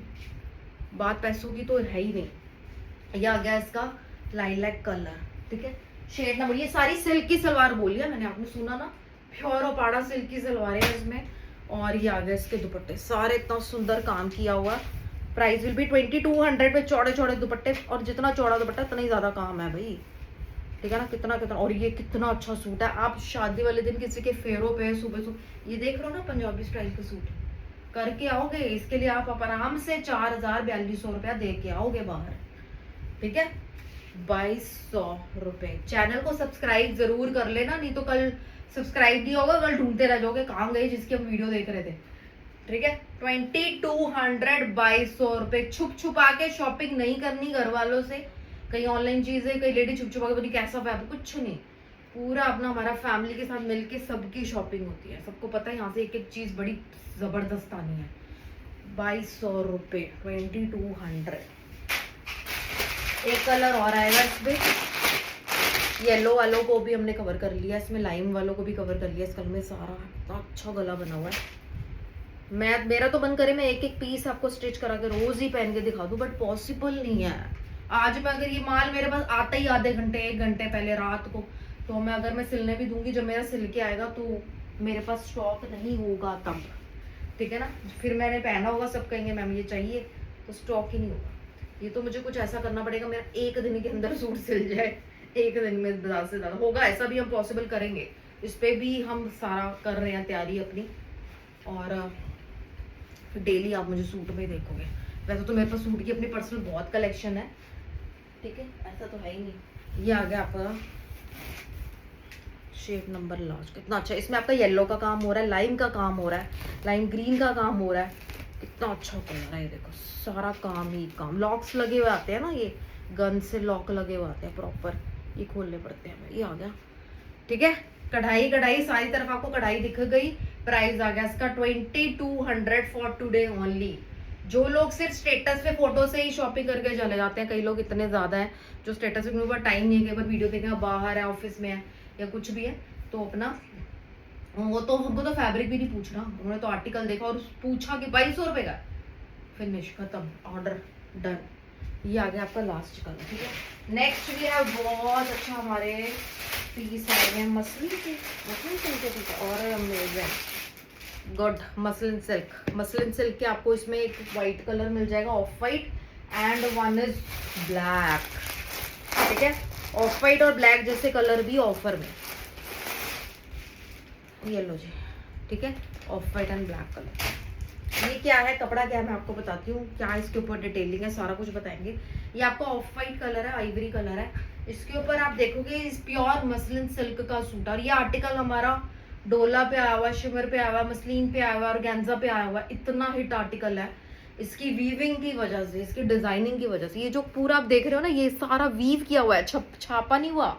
बात पैसों की तो है ही नहीं। ये आ गया इसका लाइलैक कलर, ठीक है, शेड नंबर। ये सारी सिल्क की सलवार बोली है मैंने, आपने सुना ना, प्योर और पाड़ा सिल्क की सलवार है इसमें। और ये आ गया इसके दुपट्टे, सारे इतना सुंदर काम किया हुआ। प्राइस विल बी 2200 में। चौड़े चौड़े दुपट्टे, और जितना चौड़ा दुपट्टा उतना ही ज्यादा काम है भाई, ठीक है ना। कितना कितना, और ये कितना अच्छा सूट है। आप शादी वाले दिन किसी के फेरों पे सुबह सुबह ये देख रहे हो ना, पंजाबी स्टाइल का सूट करके आओगे, इसके लिए आप आराम से 4000-4200 रुपया दे के आओगे बाहर, ठीक है। 2200 रुपए। चैनल को सब्सक्राइब जरूर कर लेना, नहीं तो कल सब्सक्राइब नहीं होगा, कल ढूंढते रह जाओगे कहाँ गए जिसकी हम वीडियो देख रहे थे, ठीक है। 2200, 2200 रुपए। छुप छुपा के शॉपिंग नहीं करनी घर वालों से। कहीं ऑनलाइन चीजें, कई लेडी छुप छुपा के बोली कैसा फैब्रिक, कुछ नहीं। पूरा अपना हमारा फैमिली के साथ मिलके सबकी शॉपिंग होती है, सबको पता है यहाँ से एक एक चीज बड़ी जबरदस्त आनी है। 2200 रुपए, 2200। एक कलर और आएगा इसमें, येलो वालों को भी हमने कवर कर लिया, इसमें लाइम वालों को भी कवर कर लिया। इस कलर में सारा इतना अच्छा गला बना हुआ है। मेरा तो मन करे मैं एक एक पीस आपको स्टिच करा के रोज ही पहन के दिखा दूं, बट पॉसिबल नहीं है। आज मैं अगर ये माल मेरे पास आता ही आधे घंटे 1 घंटे पहले रात को, तो मैं अगर मैं सिलने भी दूंगी, जब मेरा सिल के आएगा तो मेरे पास स्टॉक नहीं होगा तब, ठीक है ना। फिर मैंने पहना होगा, सब कहेंगे मैम ये चाहिए, तो स्टॉक ही नहीं होगा। ये तो मुझे कुछ ऐसा करना पड़ेगा मेरा 1 दिन के अंदर सूट सिल जाए, 1 दिन में ज्यादा से ज्यादा होगा, ऐसा भी हम पॉसिबल करेंगे। इस पे भी हम सारा कर रहे हैं तैयारी अपनी, और डेली आप मुझे सूट में देखोगे। वैसे तो मेरे पास सूट की अपनी पर्सनल बहुत कलेक्शन है, ठीक है, ऐसा तो है ही नहीं। ये आ गया आपका शेड नंबर लास्ट, कितना अच्छा। इसमें आपका येलो का काम हो रहा है, लाइम का काम हो रहा है, लाइम ग्रीन का काम हो रहा है। कितना अच्छा कलर है, देखो सारा काम ही काम। लॉक्स लगे हुए आते हैं ना, ये गन से लॉक लगे हुए आते हैं प्रॉपर, ये खोलने पड़ते हैं। ये आ गया, ठीक है। कढ़ाई कढ़ाई सारी तरफ आपको कढ़ाई दिख गई। प्राइस आ गया इसका 2200 फॉर टुडे ओनली। जो लोग सिर्फ स्टेटस पे फोटो से ही शॉपिंग करके चले जाते हैं, कई लोग इतने ज्यादा हैं जो स्टेटस पे ऊपर टाइम नहीं है, कई बार वीडियो देखेंगे बाहर है, ऑफिस में है या कुछ भी है, तो अपना वो तो हमको तो फैब्रिक भी नहीं पूछना, उन्होंने तो आर्टिकल देखा और पूछा कि 2200 रुपए का, फिनिश, खत्म, ऑर्डर डन। ये आ गया आपका लास्ट कलर, ठीक है। नेक्स्ट भी है बहुत अच्छा, हमारे पीस आए हैं मसलिन सिल्क के पीस, और अमेजिंग गुड मसलिन सिल्क के। आपको इसमें एक वाइट कलर मिल जाएगा, of white, and one is black, ठीक है। ऑफ वाइट और ब्लैक जैसे कलर भी ऑफर में, ये लो जी, ठीक है, of white and black colour. ये क्या है, कपड़ा क्या है, मैं आपको बताती हूँ क्या इसके ऊपर डिटेलिंग है, सारा कुछ बताएंगे। ये आपका ऑफ वाइट कलर है, आइवरी कलर है, इसके ऊपर आप देखोगे इस प्योर मसलिन सिल्क का सूट, और ये आर्टिकल हमारा डोला पे आया हुआ, शिमर पे आया हुआ, मसलिन पे आया हुआ और गेंजा पे आया हुआ, इतना हिट आर्टिकल है। इसकी वीविंग की वजह से, इसकी डिजाइनिंग की वजह से, ये जो पूरा आप देख रहे हो ना, ये सारा वीव किया हुआ है, छापा नहीं हुआ,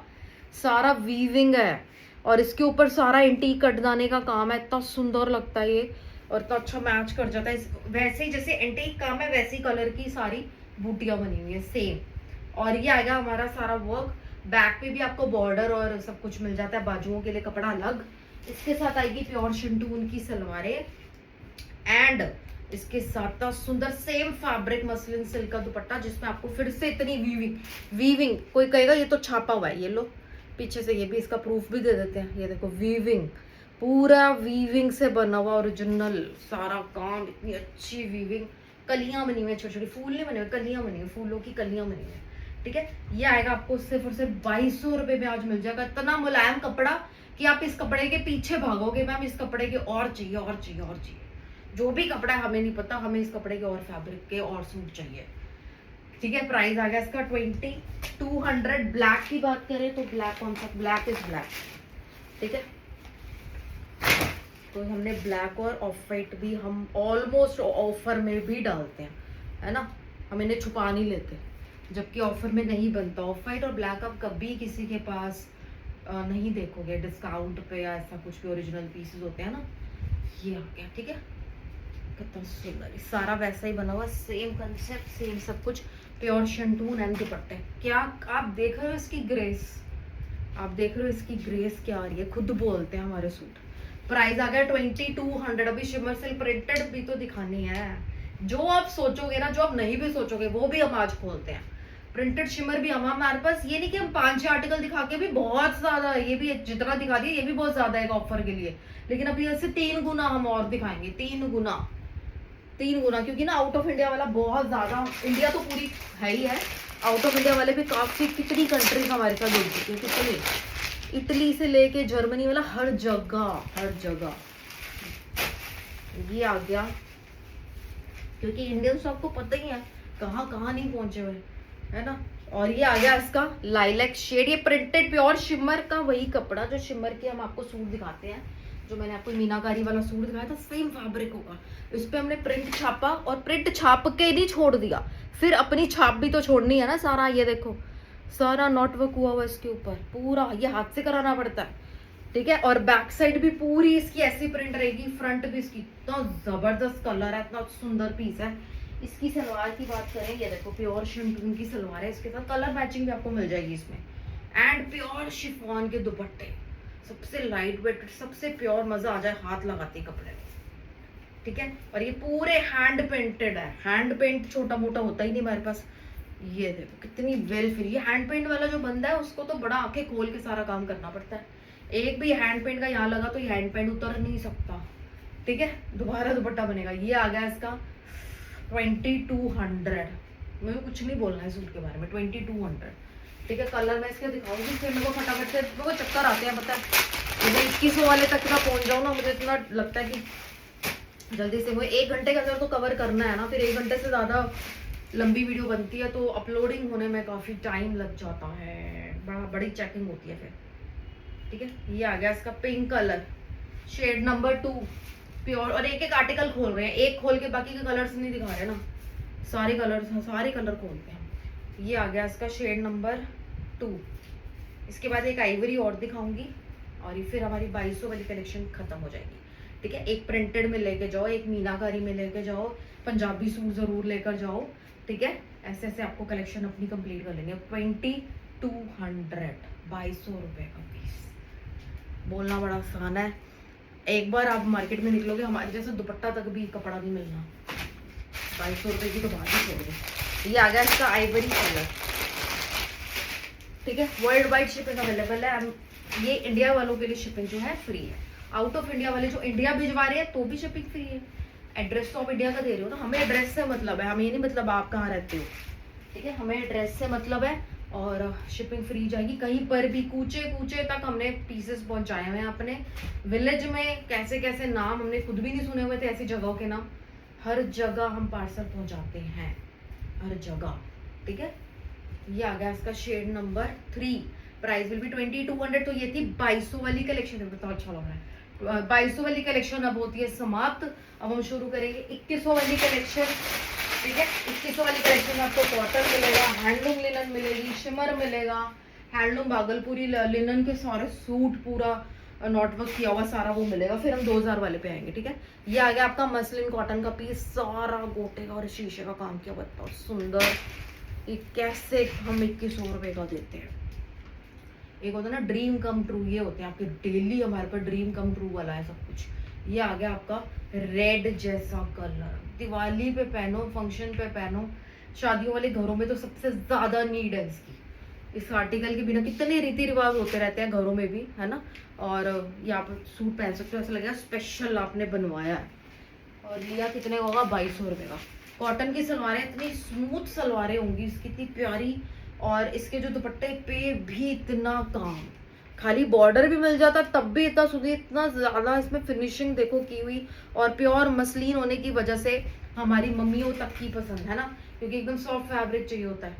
सारा वीविंग है। और इसके ऊपर सारा एंटीक कटदाने का काम है, इतना सुंदर लगता है ये, और इतना अच्छा मैच कर जाता है। वैसे ही जैसे एंटीक काम है वैसी कलर की सारी बूटियां बनी हुई है सेम। और ये आएगा हमारा सारा वर्क, बैक पे भी आपको बॉर्डर और सब कुछ मिल जाता है, बाजुओं के लिए कपड़ा अलग। इसके साथ आएगी प्योर शिंटून की सलवारें, एंड इसके साथ सुंदर सेम फैब्रिक मसलिन सिल्क का दुपट्टा, जिसमें आपको फिर से इतनी वीविंग कोई कहेगा ये तो छापा हुआ है, ये लो पीछे से ये भी इसका प्रूफ भी दे देते हैं, ये देखो वीविंग, पूरा वीविंग से बना हुआ ओरिजिनल सारा काम, इतनी अच्छी वीविंग, कलियां बनी हुई है, छोटी छोटी फूल नहीं बने हुए, कलियां बनी हुई, फूलों की कलियां बनी हुई है। ठीक है, ये आएगा आपको सिर्फ और सिर्फ 2200 रुपए में आज मिल जाएगा। इतना मुलायम कपड़ा कि आप इस कपड़े के पीछे भागोगे, मैम इस कपड़े के और चाहिए और चाहिए और चाहिए। जो भी कपड़ा है हमें नहीं पता, हमें इस कपड़े के और फैब्रिक के और सूट चाहिए। ठीक है, प्राइस आ गया इसका 2200। ब्लैक की बात करें तो ब्लैक कौन सा, ब्लैक इज ब्लैक। ठीक है, तो हमने ब्लैक और ऑफ वाइट भी हम ऑलमोस्ट ऑफर में भी डालते हैं, है ना, हम इन्हें छुपा नहीं लेते, जबकि ऑफर में नहीं बनता। ऑफ वाइट और ब्लैक आप कभी किसी के पास नहीं देखोगे डिस्काउंट पे या ऐसा कुछ भी, ओरिजिनल पीसेस होते हैं ना। ये आ गया, ठीक है, कितना सुंदर, सारा वैसा ही बना हुआ, सेम कंसेप्ट, सेम सब कुछ, प्योर शंटून एंड दुपट्टे। क्या आप देख रहे हो इसकी ग्रेस, आप देख रहे हो इसकी ग्रेस क्या आ रही है, खुद बोलते हैं हमारे सूट। प्राइस आ गया 2200। अभी शिमर सिल्क प्रिंटेड भी तो दिखानी है, जो आप सोचोगे ना, जो आप नहीं भी सोचोगे वो भी हम आज खोलते हैं। प्रिंटेड शिमर भी हमारे पास, ये नहीं कि हम 5-6 आर्टिकल दिखा के भी बहुत ज्यादा, ये भी जितना दिखा दिया ये भी बहुत ज्यादा है ऑफर के लिए, लेकिन अभी ऐसे 3 गुना हम और दिखाएंगे, 3 गुना, क्योंकि ना आउट ऑफ इंडिया वाला बहुत ज्यादा, इंडिया तो पूरी है ही है, आउट ऑफ इंडिया वाले भी काफी, कितनी कंट्रीज हमारे साथ जुड़ चुकी है, कितनी, इटली से लेके जर्मनी वाला, हर जगह ये आ गया, क्योंकि इंडियंस तो आपको पता ही है कहाँ कहाँ नहीं पहुंचे हुए, है ना। और ये आ गया इसका लाइलैक शेड, ये प्रिंटेड प्योर शिमर का वही कपड़ा जो शिमर के हम आपको सूट दिखाते हैं, जो मैंने आपको मीनाकारी वाला सूट दिखाया था, सेम फैब्रिक होगा। इस पे हमने प्रिंट छापा, और प्रिंट छाप के नहीं छोड़ दिया, फिर अपनी छाप भी तो छोड़नी है ना। सारा ये देखो, सारा नॉट वर्क हुआ हुआ इसके ऊपर, पूरा ये हाथ से कराना पड़ता है। ठीक है, और बैक साइड भी पूरी इसकी ऐसी प्रिंट रहेगी, फ्रंट भी इसकी, इतना जबरदस्त कलर है, इतना सुंदर पीस है। इसकी सलवार की बात करें, ये देखो प्योर शिफॉन की सलवार है, इसके साथ कलर मैचिंग भी आपको मिल जाएगी इसमें, एंड प्योर शिफॉन के दुपट्टे, सबसे लाइट वेट, सबसे प्योर, मजा आ जाए हाथ लगाते कपड़े में। ठीक है, और ये पूरे हैंड पेंटेड है, हैंड पेंट छोटा मोटा होता ही नहीं हमारे पास। ये देखो कितनी वेल फिर, ये हैंड पेंट वाला जो बंदा है उसको तो बड़ा आंखें खोल के सारा काम करना पड़ता है, एक भी हैंड पेंट का यहाँ लगा तो ये हैंड पेंट उतर नहीं सकता। ठीक है, दोबारा दुपट्टा बनेगा। ये आ गया इसका 2200, मुझे कुछ नहीं बोलना है सूट के बारे में, 2200। ठीक है, कलर मैं इसके दिखाऊंगी, फिर मेरे को फटाफट से, मेरे को चक्कर आते हैं, पता है, मुझे 2100 वाले तक ना पहुंच जाऊँ ना, मुझे इतना लगता है कि जल्दी से, मुझे 1 घंटे का अगर तो कवर करना है ना, फिर 1 घंटे से ज़्यादा लंबी वीडियो बनती है तो अपलोडिंग होने में काफ़ी टाइम लग जाता है, बड़ी चेकिंग होती है फिर। ठीक है, ये आ गया इसका pink colour, shade number 2 pure, और एक एक आर्टिकल खोल रहे हैं, एक खोल के बाकी के कलर्स नहीं दिखा रहे ना, सारे कलर खोलते हैं। ये आ गया इसका शेड नंबर 2। इसके बाद एक आइवरी और दिखाऊंगी, और ये फिर हमारी 2200 वाली कलेक्शन खत्म हो जाएगी। ठीक है, एक प्रिंटेड में लेके जाओ, एक मीनाकारी में लेके जाओ, पंजाबी सूट जरूर लेकर जाओ। ठीक है, ऐसे ऐसे आपको कलेक्शन अपनी कंप्लीट कर लेंगे। 2200, 2200 रुपए का पीस, बोलना बड़ा आसान है, एक बार आप मार्केट में निकलोगे, हमारे जैसे दुपट्टा तक भी कपड़ा नहीं मिलना, 2200 रुपए की तो बात ही छोड़ दो। ये आ गया इसका आइवरी कलर। ठीक है, वर्ल्ड वाइड शिपिंग अवेलेबल है, ये इंडिया वालों के लिए शिपिंग जो है फ्री है, आउट ऑफ इंडिया वाले जो इंडिया भिजवा रहे हैं तो भी शिपिंग फ्री है। एड्रेस तो आप इंडिया का दे रहे हो ना, हमें एड्रेस से मतलब है, हमें ये नहीं मतलब आप कहाँ रहते हो। ठीक है, हमें एड्रेस से मतलब है, और शिपिंग फ्री जाएगी। कहीं पर भी कूचे तक हमने पीसेस पहुंचाए हुए हैं अपने विलेज में, कैसे कैसे नाम हमने खुद भी नहीं सुने हुए थे, ऐसी जगहों के नाम, हर जगह हम पार्सल पहुंचाते हैं, हर जगह। ठीक है, ये आ गया इसका shade number 3, price will be 2200। तो ये थी 2200 वाली कलेक्शन, है तो अच्छा लग रहा है। 2200 वाली कलेक्शन अब होती है समाप्त। अब हम शुरू करेंगे 2100 वाली कलेक्शन, ठीक है। 2100 वाली कलेक्शन में आपको कॉटन मिलेगा, हैंडलूम लिनन मिलेगी, शिमर मिलेगा, हैंडलूम भागलपुरी लिनन के सारे सूट पूरा नॉटवर्क किया हुआ सारा वो मिलेगा। फिर हम 2000 वाले पे आएंगे, ठीक है। ये आ गया आपका मसलिन कॉटन का पीस, सारा गोटे का और शीशे का काम किया, बताओ सुंदर। ये कैसे हम 2100 रुपए का देते हैं। एक होता है ना ड्रीम कम ट्रू, ये होते हैं आपके डेली हमारे पास ड्रीम कम ट्रू वाला है सब कुछ। ये आ गया आपका रेड जैसा कलर, दिवाली पे पहनो, फंक्शन पे पहनो, शादियों वाले घरों में तो सबसे ज्यादा नीड है इसकी। इस आर्टिकल के बिना कितने रीति रिवाज होते रहते हैं घरों में भी, है ना। और ये आप सूट पहन सकते हो, ऐसा लगेगा स्पेशल आपने बनवाया है। और लिया कितने का होगा, 2200 रुपए का। कॉटन की सलवारें, इतनी स्मूथ सलवारें होंगी इसकी, इतनी प्यारी। और इसके जो दुपट्टे पे भी इतना काम, खाली बॉर्डर भी मिल जाता तब भी इतना सुधी, इतना ज्यादा इसमें फिनिशिंग देखो की हुई। और प्योर मसलिन होने की वजह से हमारी मम्मियों तक की पसंद है ना, क्योंकि एकदम सॉफ्ट फैब्रिक चाहिए होता है,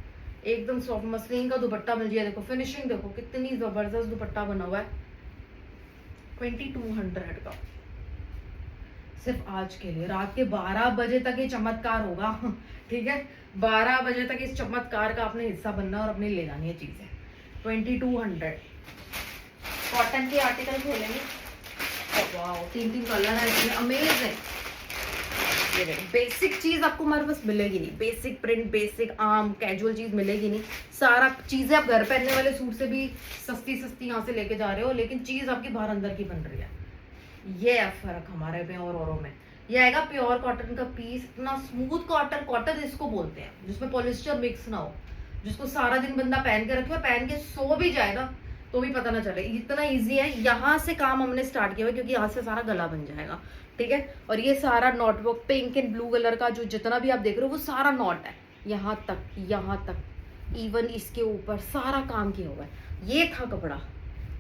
एकदम सॉफ्ट मसलिन का दुपट्टा मिल जाए। देखो फिनिशिंग देखो कितनी जबरदस्त दुपट्टा बना हुआ है। 2200 का सिर्फ आज के लिए, रात के 12 बजे तक ये चमत्कार होगा, ठीक है। 12 बजे तक इस चमत्कार का आपने हिस्सा बनना और अपने ले जानी है चीजें। 2200 कॉटन के आर्टिकल खोलेंगे, वाओ 3 कलर है इसमें, अमेजिंग। ये देखो बेसिक चीज आपको हमारे पास मिलेगी नहीं, basic print, basic arm, casual चीज मिलेगी नहीं। सारा चीजें आप घर पहनने वाले सूट से भी सस्ती सस्ती यहाँ से लेके जा रहे हो, लेकिन चीज आपकी बाहर अंदर की बन रही है। ये है फर्क हमारे में और औरों में। ये आएगा प्योर कॉटन का पीस, इतना स्मूथ कॉटन, कॉटन इसको बोलते हैं जिसमें पॉलिस्टर मिक्स ना हो, जिसको सारा दिन बंदा पहन के रखे और पहन के सो भी जाए ना तो भी पता ना चले, इतना इजी है। यहाँ से काम हमने स्टार्ट किया हुआ क्योंकि यहाँ से सारा गला बन जाएगा, ठीक है। और ये सारा not work pink and blue colour का जो जितना भी आप देख रहे हो वो सारा नॉट है, यहाँ तक इवन इसके ऊपर सारा काम किया हुआ है। ये था कपड़ा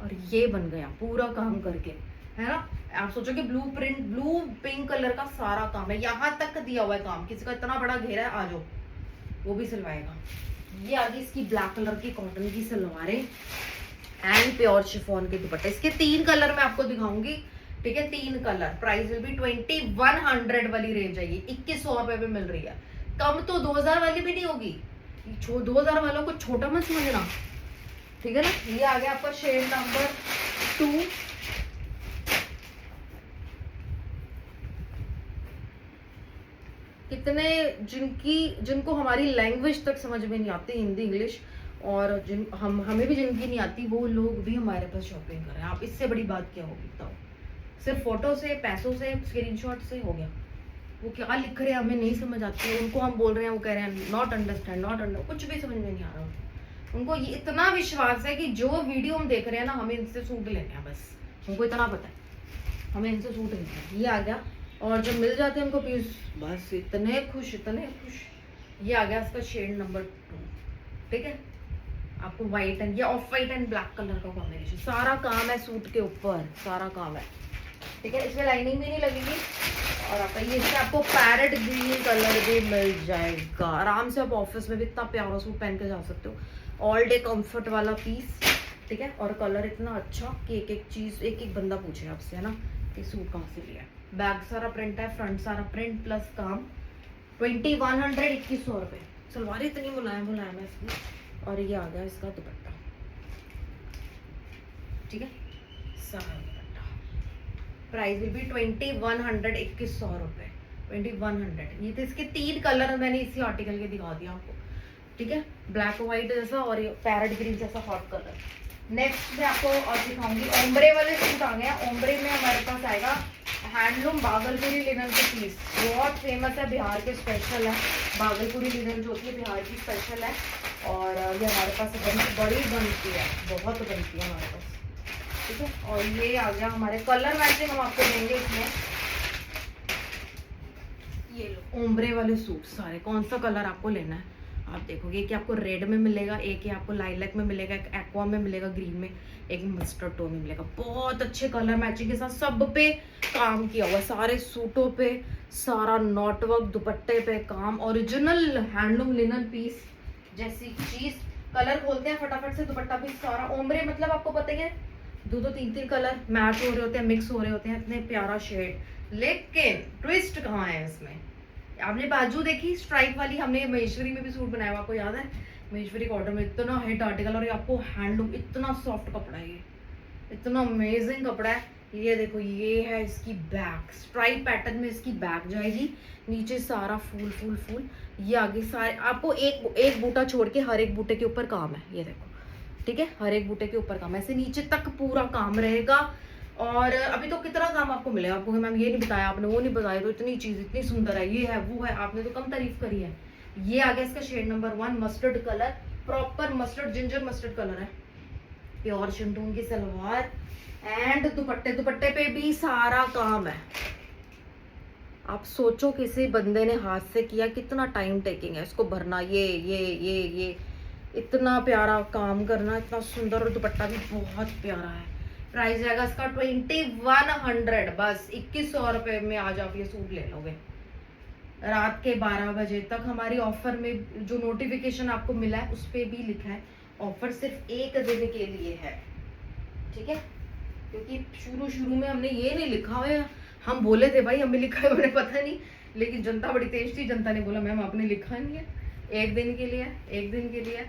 और ये बन गया पूरा काम करके, है ना। आप सोचो कि blue print, blue pink colour का सारा काम है, यहाँ तक दिया हुआ है काम। किसी का इतना बड़ा घेरा है, आ जाओ वो भी सिलवाएगा। ये आगे इसकी ब्लैक कलर की कॉटन की सलवारें एंड प्योर शिफॉन के दुपट्टे। इसके 3 कलर मैं आपको दिखाऊंगी, ठीक है। 3 कलर, प्राइस विल बी 2100 वाली रेंज है ये, 2100 रुपए में मिल रही है। कम तो 2000 वाली भी नहीं होगी, 2000 वालों को छोटा मत समझना, ठीक है ना। ये आ गया आपका शेड नंबर 2, कितने जिनको हमारी लैंग्वेज तक समझ में नहीं आती, हिंदी इंग्लिश, और हमें भी जिनकी नहीं आती, वो लोग भी हमारे पास शॉपिंग कर रहे हैं। आप इससे बड़ी बात क्या होगी बताओ। सिर्फ फोटो से, पैसों से, स्क्रीनशॉट से हो गया। वो क्या लिख रहे हैं हमें नहीं समझ आती है, उनको हम बोल रहे हैं, वो कह रहे हैं नॉट अंडरस्टैंड, कुछ भी समझ में नहीं आ रहा। उनको ये इतना विश्वास है कि जो वीडियो हम देख रहे हैं ना, हमें इनसे सूट लेने हैं, बस उनको इतना पता है हमें इनसे सूट लेने हैं। ये आ गया, और जब मिल जाते हैं उनको पीस, बस इतने खुश, इतने खुश। ये आ गया इसका शेड नंबर 2, ठीक है। आपको व्हाइट एंड, ये of white and black colour का कॉम्बिनेशन, सारा काम है सूट के ऊपर, सारा काम है, ठीक है। इसमें लाइनिंग भी नहीं लगेगी। और आपका ये इसमें आपको पैरेट ग्रीन कलर भी मिल जाएगा, आराम से आप ऑफिस में भी इतना प्यारा सूट पहन के जा सकते हो। ऑल डे कंफर्ट वाला पीस, ठीक है। और कलर इतना अच्छा कि एक एक चीज, एक एक बंदा पूछे आपसे, है ना, कि सूट कहाँ से लिया। बैक सारा प्रिंट है, फ्रंट सारा प्रिंट प्लस काम। 2100, 2100 रुपए। सलवार इतनी मुलायम है इसकी। और ये आ गया इसका दुपट्टा, ठीक है, सारा दुपट्टा। प्राइस विल बी 2100, 2100 रुपए, 2100। ये तो इसके 3 कलर मैंने इसी आर्टिकल के दिखा दिया आपको, ठीक है। ब्लैक व्हाइट जैसा और ये पैरेट ग्रीन जैसा हॉट कलर। नेक्स्ट मैं आपको और दिखाऊंगी ओम्ब्रे वाले सूट आ गए हैं। ओम्ब्रे में हमारे पास आएगा हैंडलूम भागलपुरी लिनन के पीस, बहुत फेमस है, बिहार के स्पेशल है। भागलपुरी लिनन जो होती है बिहार की स्पेशल है, और ये हमारे पास बड़ी बनती है, बहुत बनती है हमारे पास, ठीक है। और ये आ गया हमारे कलर मैचिंग हम आपको देंगे इसमें। ये लो ओम्ब्रे वाले सूट सारे, कौन सा कलर आपको लेना है आप देखोगे कि आपको रेड में मिलेगा, एक ही आपको लाइलैक में मिलेगा, एक एक्वा में मिलेगा ग्रीन में, एक मस्टर्ड टोन में मिलेगा। बहुत अच्छे कलर मैचिंग के साथ सब पे काम किया हुआ, सारे सूटों पे सारा नॉट वर्क, दुपट्टे पे काम, ओरिजिनल हैंडलूम लिनन पीस जैसी चीज। कलर खोलते हैं फटाफट से। दुपट्टा भी सारा ओम्ब्रे, मतलब आपको पता ही है 2-2 3-3 कलर मैच हो रहे होते हैं, मिक्स हो रहे होते हैं, इतने प्यारा शेड। लेकिन ट्विस्ट कहाँ है इसमें? आपने बाजू देखी स्ट्राइप वाली, हमने महेश्वरी में भी सूट बनाया हुआ, आपको याद है? महेश्वरी कॉटन में इतना हिट आर्टिकल, और ये आपको हैंडलूम, इतना सॉफ्ट कपड़ा है ये, इतना अमेजिंग कपड़ा है। ये देखो, ये है इसकी बैक, स्ट्राइप पैटर्न में इसकी बैक जाएगी, नीचे सारा फूल फूल फूल, ये आगे सारे आपको एक बूटा छोड़ के हर एक बूटे के ऊपर काम है, ये देखो, ठीक है, हर एक बूटे के ऊपर काम, ऐसे नीचे तक पूरा काम रहेगा। और अभी तो कितना काम आपको मिलेगा, आपको मैम ये नहीं बताया आपने, वो नहीं बताया, तो इतनी चीज इतनी सुंदर है, ये है वो है, आपने तो कम तारीफ करी है। ये आ गया इसका shade number 1, mustard colour, proper mustard ginger mustard colour है, प्योर शिंटून की सलवार एंड दुपट्टे पे भी सारा काम है। आप सोचो किसी बंदे ने हाथ से किया, कितना टाइम टेकिंग है इसको भरना, ये इतना प्यारा काम करना, इतना सुंदर, और दुपट्टा भी बहुत प्यारा है। प्राइस जाएगा इसका 2100, बस 2100 रुपए में आज आप ये सूट ले लोगे। रात के 12 बजे तक हमारी ऑफर में जो नोटिफिकेशन आपको मिला है उस पे भी लिखा है ऑफर सिर्फ 1 दिन के लिए है, ठीक है? क्योंकि शुरू में हमने ये नहीं लिखा हुआ है, हम बोले थे भाई हमें लिखा है, उन्हें पता नहीं, लेकिन जनता बड़ी तेज थी, जनता ने बोला मैम आपने लिखा नहीं है, 1 दिन के लिए, 1 दिन के लिए,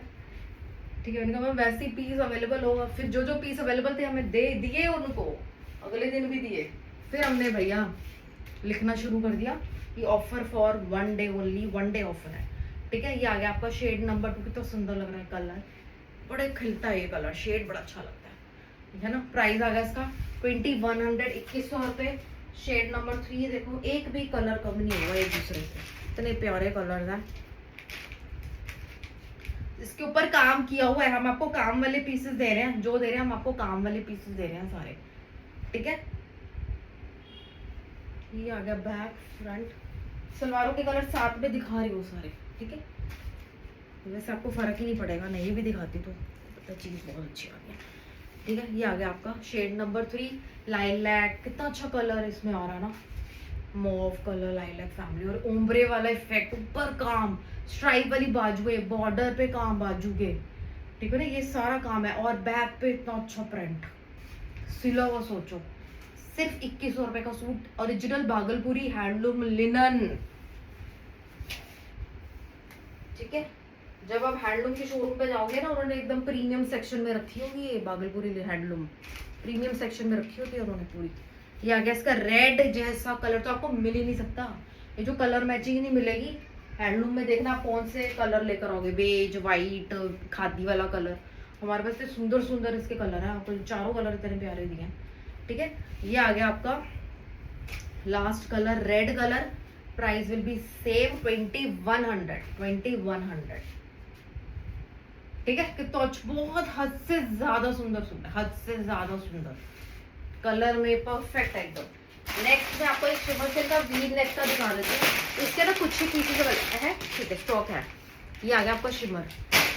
ठीक है? उनका मैम वैसे ही पीस अवेलेबल होगा। फिर जो पीस अवेलेबल थे हमें दे दिए, उनको अगले दिन भी दिए, फिर हमने भैया लिखना शुरू कर दिया कि offer for 1 day only, 1 day offer है, ठीक है? ये आ गया आपका शेड नंबर 2, कितना सुंदर लग रहा है कलर, बड़े खिलता है ये कलर, शेड बड़ा अच्छा लगता है, ठीक है ना? प्राइस आ गया इसका 2100, 2100 रुपए। शेड नंबर 3 देखो, एक भी कलर कम नहीं होगा एक दूसरे से, इतने प्यारे कलर है, इसके ऊपर काम किया हुआ है। हम आपको काम वाले पीसेस दे रहे हैं, जो दे रहे हैं हम आपको काम वाले पीसेस दे रहे हैं सारे, ठीक है? ये आ गया बैक फ्रंट, सलवारों के कलर साथ में दिखा रही हूँ सारे, ठीक है? वैसे आपको फर्क ही नहीं पड़ेगा, नहीं भी दिखाती तो पता चीज बहुत अच्छी आ गई, ठीक है? ये आ गया आपका शेड नंबर 3, लाइलैक, कितना अच्छा कलर इसमें आ रहा ना, मॉव कलर, लाइलैक फैमिली, और ओम्ब्रे वाला इफेक्ट, ऊपर काम, स्ट्राइप वाली बाजुए, बॉर्डर पे काम बाजू के, ठीक है ना? ये सारा काम है, और बैक पे इतना अच्छा प्रिंट सिला हुआ, सोचो सिर्फ 2100 रुपए का सूट, ओरिजिनल भागलपुरी हैंडलूम लिनन, ठीक है? जब आप हैंडलूम के शोरूम पे जाओगे ना, उन्होंने एकदम प्रीमियम सेक्शन में रखी होगी ये भागलपुरी हैंडलूम, प्रीमियम सेक्शन में रखी होती है उन्होंने पूरी। ये आ गया इसका रेड जैसा कलर, तो आपको मिल ही नहीं सकता, ये जो कलर मैचिंग नहीं मिलेगी हैंडलूम में। देखना आप कौन से कलर लेकर आओगे, बेज, वाइट, खादी वाला कलर, हमारे पास तो सुंदर सुंदर इसके कलर है, आपको चारों कलर इतने प्यारे दिए हैं, ठीक है? ये आ गया आपका last colour, red colour, price will B same 2100, 2100, ठीक है? कितना बहुत हद से ज्यादा सुंदर सूट है, हद से ज्यादा सुंदर कलर में, परफेक्ट एकदम। नेक्स्ट में आपको एक शिमर सिल्क का वी नेक का दिखा देते हैं, इसके ना कुछ ही पीसेस है, ठीक है, स्टॉक है। ये आ गया आपका शिमर,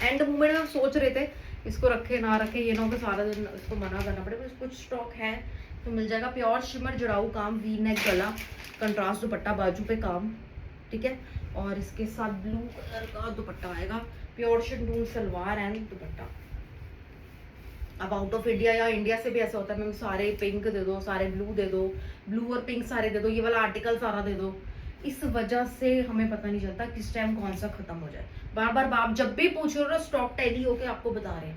एंड मूवमेंट में हम सोच रहे थे इसको रखे ना रखे, ये ना हो सारा दिन इसको मना करना पड़े, बस कुछ स्टॉक है तो मिल जाएगा। प्योर शिमर जड़ाऊ काम, वी नेक गला, कंट्रास्ट दुपट्टा, बाजू पे काम, ठीक है? और इसके साथ ब्लू कलर का दुपट्टा आएगा, प्योर शिंटून सलवार एंड दुपट्टा। अब आउट ऑफ इंडिया या इंडिया से भी ऐसा होता है मैम, सारे पिंक दे दो, सारे ब्लू दे दो, ब्लू और पिंक सारे दे दो, ये वाला आर्टिकल सारा दे दो, इस वजह से हमें पता नहीं चलता किस टाइम कौन सा खत्म हो जाए। बार बार आप जब भी पूछ रहे हो ना, स्टॉक टैली होके आपको बता रहे हैं,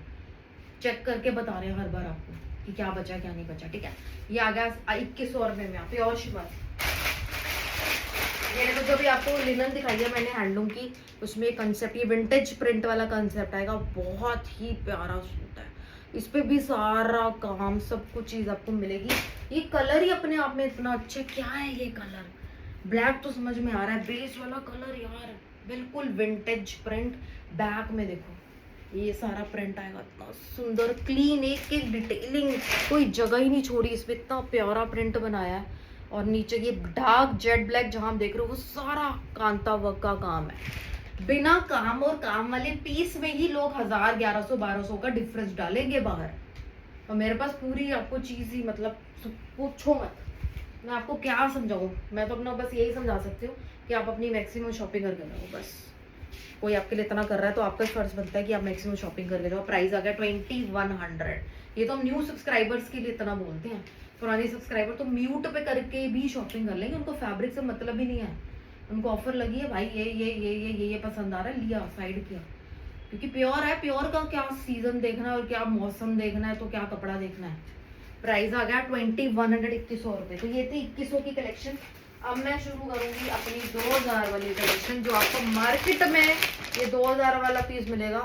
चेक करके बता रहे हैं हर बार आपको कि क्या बचा क्या नहीं बचा, ठीक है? ये आ गया 2100 रुपए में प्योर शिमर। मैंने तो जो भी आपको लिनन दिखाई है मैंने हैंडलूम की, उसमें कंसेप्ट ये विंटेज प्रिंट वाला कंसेप्ट आएगा, बहुत ही प्यारा सूट है, इस पे भी सारा काम, सब कुछ चीज आपको मिलेगी। ये कलर ही अपने आप में इतना अच्छा, क्या है ये कलर, ब्लैक तो समझ में आ रहा है, बेस वाला कलर यार, बिल्कुल विंटेज प्रिंट, बैक में देखो ये सारा प्रिंट आएगा, इतना सुंदर क्लीन, एक एक डिटेलिंग, कोई जगह ही नहीं छोड़ी इसमें, इतना प्यारा प्रिंट बनाया है। और नीचे ये डार्क जेट ब्लैक जहां आप देख रहे हो वो सारा कांता वर्क का काम है। बिना काम और काम वाले पीस में ही लोग 1000, 1100, 1200 का डिफरेंस डालेंगे बाहर, और मेरे पास पूरी आपको चीज ही, मतलब पूछो मत, मैं आपको क्या समझाऊं, मैं तो अपना बस यही समझा सकती हूँ कि आप अपनी मैक्सिमम शॉपिंग करके रहो बस। कोई आपके लिए इतना कर रहा है तो आपका फर्ज बनता है कि आप मैक्सिमम शॉपिंग करके जाओ। प्राइस आ गया 2100। ये तो हम न्यू सब्सक्राइबर्स के लिए इतना बोलते हैं, पुराने सब्सक्राइबर तो म्यूट पे करके भी शॉपिंग कर लेंगे, उनको फैब्रिक से मतलब ही नहीं है, उनको ऑफर लगी है भाई ये पसंद आ रहा है, लिया साइड किया, क्योंकि प्योर है। प्योर का क्या सीजन देखना है और क्या मौसम देखना है, तो क्या कपड़ा देखना है। प्राइस आ गया 2100, 2100 रुपए। तो ये थी 2100 की कलेक्शन। अब मैं शुरू करूंगी अपनी 2000 वाली कलेक्शन, जो आपको मार्केट में ये 2000 वाला पीस मिलेगा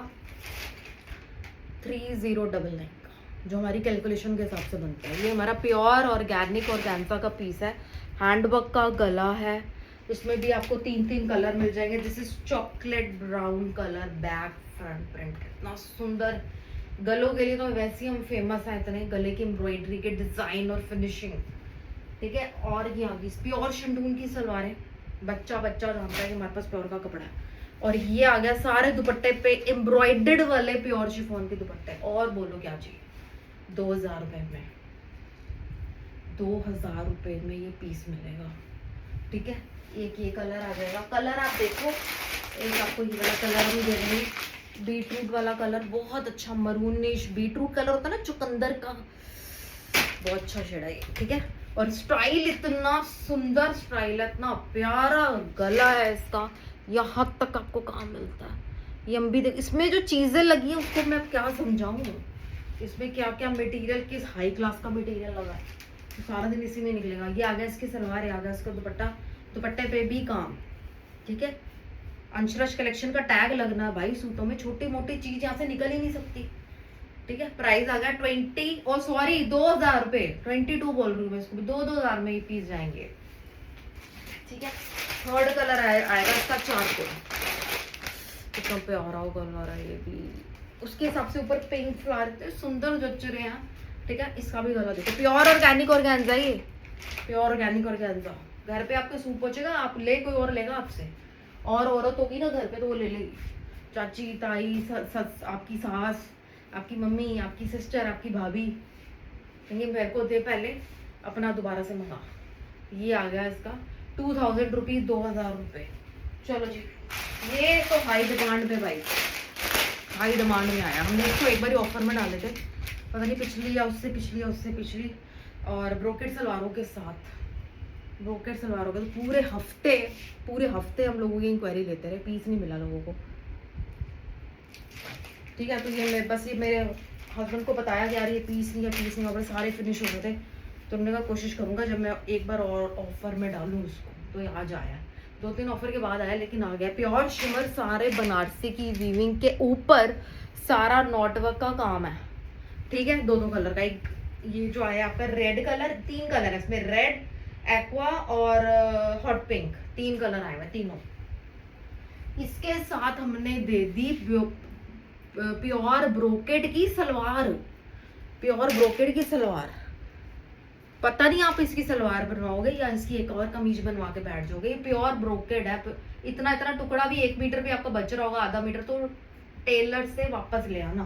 3099 का, जो हमारी कैलकुलेशन के हिसाब से बनता है। ये हमारा प्योर ऑर्गेनिक ऑर्गेन्जा का पीस है, हैंडवर्क का गला है, इसमें भी आपको 3 कलर मिल जाएंगे। This is chocolate brown colour, back front print, इतना सुंदर। गलों के लिए तो वैसे ही हम फेमस हैं, इतने गले की एम्ब्रॉयडरी के डिजाइन और फिनिशिंग, ठीक है। और ये आ गई प्योर शिंडून की सलवारें, बच्चा जानता है कि हमारे पास प्योर का कपड़ा है। और ये आ गया सारे दुपट्टे पे एम्ब्रॉयडर्ड वाले प्योर शिफॉन के दुपट्टे। और बोलो क्या चाहिए, 2000 रुपए में, 2000 रुपए में ये पीस मिलेगा, ठीक है। एक ये कलर आ जाएगा, कलर आप देखो, एक आपको ये वाला कलर भी दे देंगे, बीटरूट वाला कलर, बहुत अच्छा मरूनिश बीटरूट कलर होता है ना, चुकंदर का, बहुत अच्छा शेड है ये, ठीक है। और स्टाइल इतना सुंदर स्टाइल है, इतना प्यारा गला है इसका, यहाँ तक आपको काम मिलता है। ये हम भी देख, इसमें जो चीजें लगी हैं उसको मैं क्या समझाऊं, इसमें क्या क्या मटेरियल, किस हाई क्लास का मटेरियल लगा है, तो सारा दिन इसी में निकलेगा। ये आ गया इसकी सलवार, आ गया इसका दुपट्टा, दुपट्टे पे भी काम, ठीक है। अंशरज कलेक्शन का टैग लगना भाई सूटों में, छोटी मोटी चीज यहाँ से निकल ही नहीं सकती, ठीक है। प्राइस आ गया 2000 रुपए, 22 बोल रही हूँ मैं इसको, 2000 में ये पीस जाएंगे, ठीक है। थर्ड कलर आएगा इसका चारकोल, कितना प्यारा कलर है ये भी, उसके हिसाब से ऊपर पिंक फ्लावर सुंदर जच रहे हैं, ठीक है। इसका भी गला देखो, प्योर ऑर्गेनिक ऑर्गेन्जा, ये प्योर ऑर्गेनिक ऑर्गेन्जा। घर पे आपके सूट पहुंचेगा, आप ले, कोई और लेगा आपसे, और औरत होगी ना घर पे तो वो ले लेगी, चाची ताई आपकी सास, आपकी मम्मी, आपकी सिस्टर, आपकी भाभी, ये मेरे को दे पहले, अपना दोबारा से मंगा। ये आ गया इसका 2000 रुपीज, 2000 रुपये। चलो जी, ये तो हाई डिमांड पे भाई, हाई डिमांड में आया, हमने इसको एक बार ऑफर में डाले थे, पता नहीं पिछली या उससे पिछली, और ब्रोकेट सलवारों के साथ, ब्रोकेट सलवारों के तो पूरे हफ्ते हम लोगों की इंक्वायरी लेते रहे, पीस नहीं मिला लोगों को, ठीक है। तो ये बस ये मेरे हस्बैंड को बताया कि यार ये पीस नहीं, और सारे फिनिश हो गए थे, तो हमने कहा कोशिश करूंगा जब मैं एक बार और ऑफर में डालूं उसको, तो ये आज आया, 2-3 ऑफर के बाद आया, लेकिन आ गया। प्योर शिमर, सारे बनारसी की वीविंग के ऊपर सारा नॉटवर्क का काम है, ठीक है। 2 कलर का, एक ये जो आया आपका रेड कलर, 3 कलर है इसमें, रेड, एक्वा और हॉट पिंक, 3 कलर आए हुए तीनों। इसके साथ हमने दे दी प्योर ब्रोकेड की सलवार, प्योर ब्रोकेड की सलवार। पता नहीं आप इसकी सलवार बनवाओगे या इसकी एक और कमीज बनवा के बैठ जाओगे। ये प्योर ब्रोकेड है, इतना टुकड़ा भी 1 मीटर भी आपका बच रहा होगा, आधा मीटर, तो टेलर से वापस ले आना।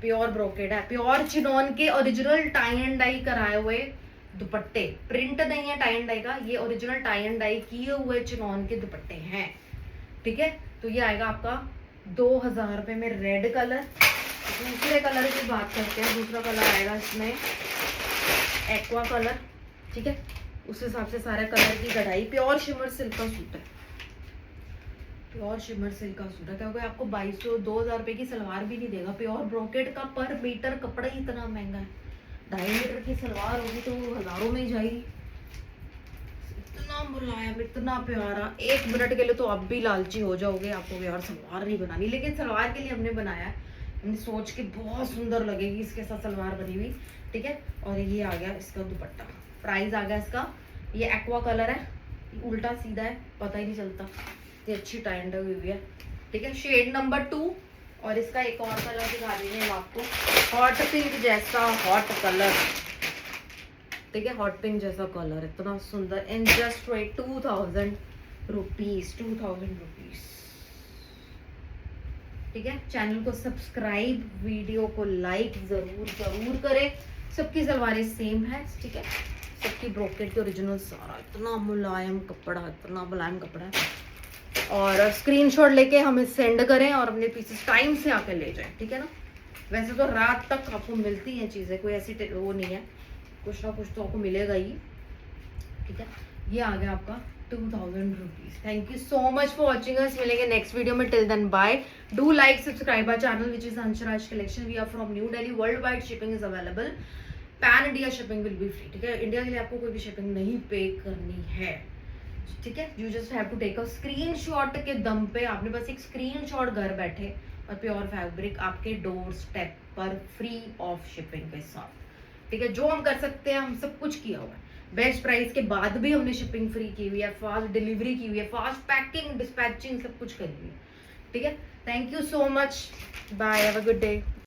प्योर ब्रोकेड है, प्योर चिनॉन के ओरिजिनल टाई एंड डाई कराए हुए दुपट्टे, प्रिंट नहीं है टाई एंड डाई का, ये ओरिजिनल टाई एंड डाई किए हुए चिनॉन के दुपट्टे हैं, ठीक है। तो ये आएगा आपका 2000 रुपए में रेड कलर। दूसरे कलर की बात करते हैं, दूसरा कलर आएगा इसमें एक्वा कलर, ठीक है। उस हिसाब से सारे कलर की कढ़ाई, प्योर शिमर सिल्क का सूट है, प्योर शिमर सिल्क का सूट है। क्या होगा आपको 2200-2000 रुपए की सलवार भी नहीं देगा। प्योर ब्रोकेड का पर मीटर कपड़ा ही इतना महंगा है, 2.5 मीटर की सलवार होगी तो हजारों में ही जाएगी। इतना मुलायम, इतना प्यारा, 1 मिनट के लिए तो आप भी लालची हो जाओगे, आपको यार सलवार नहीं बनानी, लेकिन सलवार के लिए हमने बनाया है, हमने सोच के बहुत सुंदर लगेगी इसके साथ सलवार बनी हुई, ठीक है। और ये आ गया इसका दुपट्टा, प्राइस आ गया इसका, ये एक्वा कलर है, उल्टा सीधा है, पता ही नहीं चलता, ये अच्छी टाइंड हुई है, ठीक है। शेड नंबर 2, और इसका एक और कलर दिखा देंगे हम आपको, हॉट पिंक जैसा हॉट कलर, ठीक है, हॉट पिंक जैसा कलर, इतना सुंदर, इन जस्ट 2000 रुपीज, 2000 रुपीज, ठीक है। चैनल को सब्सक्राइब, वीडियो को लाइक जरूर करें। सबकी सलवारें सेम है, ठीक है, सबकी ब्रोकेट के ओरिजिनल, सारा इतना मुलायम कपड़ा, इतना मुलायम कपड़ा है, और स्क्रीनशॉट लेके हमें सेंड करें और अपने पीसेस टाइम से आके ले जाएं, ठीक है ना। वैसे तो रात तक आपको मिलती हैं चीज़ें, कोई ऐसी वो नहीं है, कुछ ना कुछ तो आपको मिलेगा ही, ठीक है। ये आ गया आपका 2000 rupees. Thank you so much for watching us. मिलेंगे नेक्स्ट वीडियो में। Till then bye. Do like subscribe our channel which is Anshraj collection. We are from New Delhi. World wide shipping is available. Pan India shipping will be free, ठीक है। India के लिए आपको कोई भी shipping नहीं पे करनी है, ठीक है। You just have to take a screenshot के दम पे, आपने बस एक स्क्रीनशॉट घर बैठे और प्योर फैब्रिक आपके डोर स्टेप पर फ्री ऑफ शिपिंग के साथ, ठीक है। जो हम कर सकते हैं हम सब कुछ किया हुआ है। बेस्ट प्राइस के बाद भी हमने शिपिंग फ्री की हुई है, फास्ट डिलीवरी की हुई है, फास्ट पैकिंग डिस्पैचिंग सब कुछ करी हुई है, ठीक है। Thank you so much. Bye, have a good day.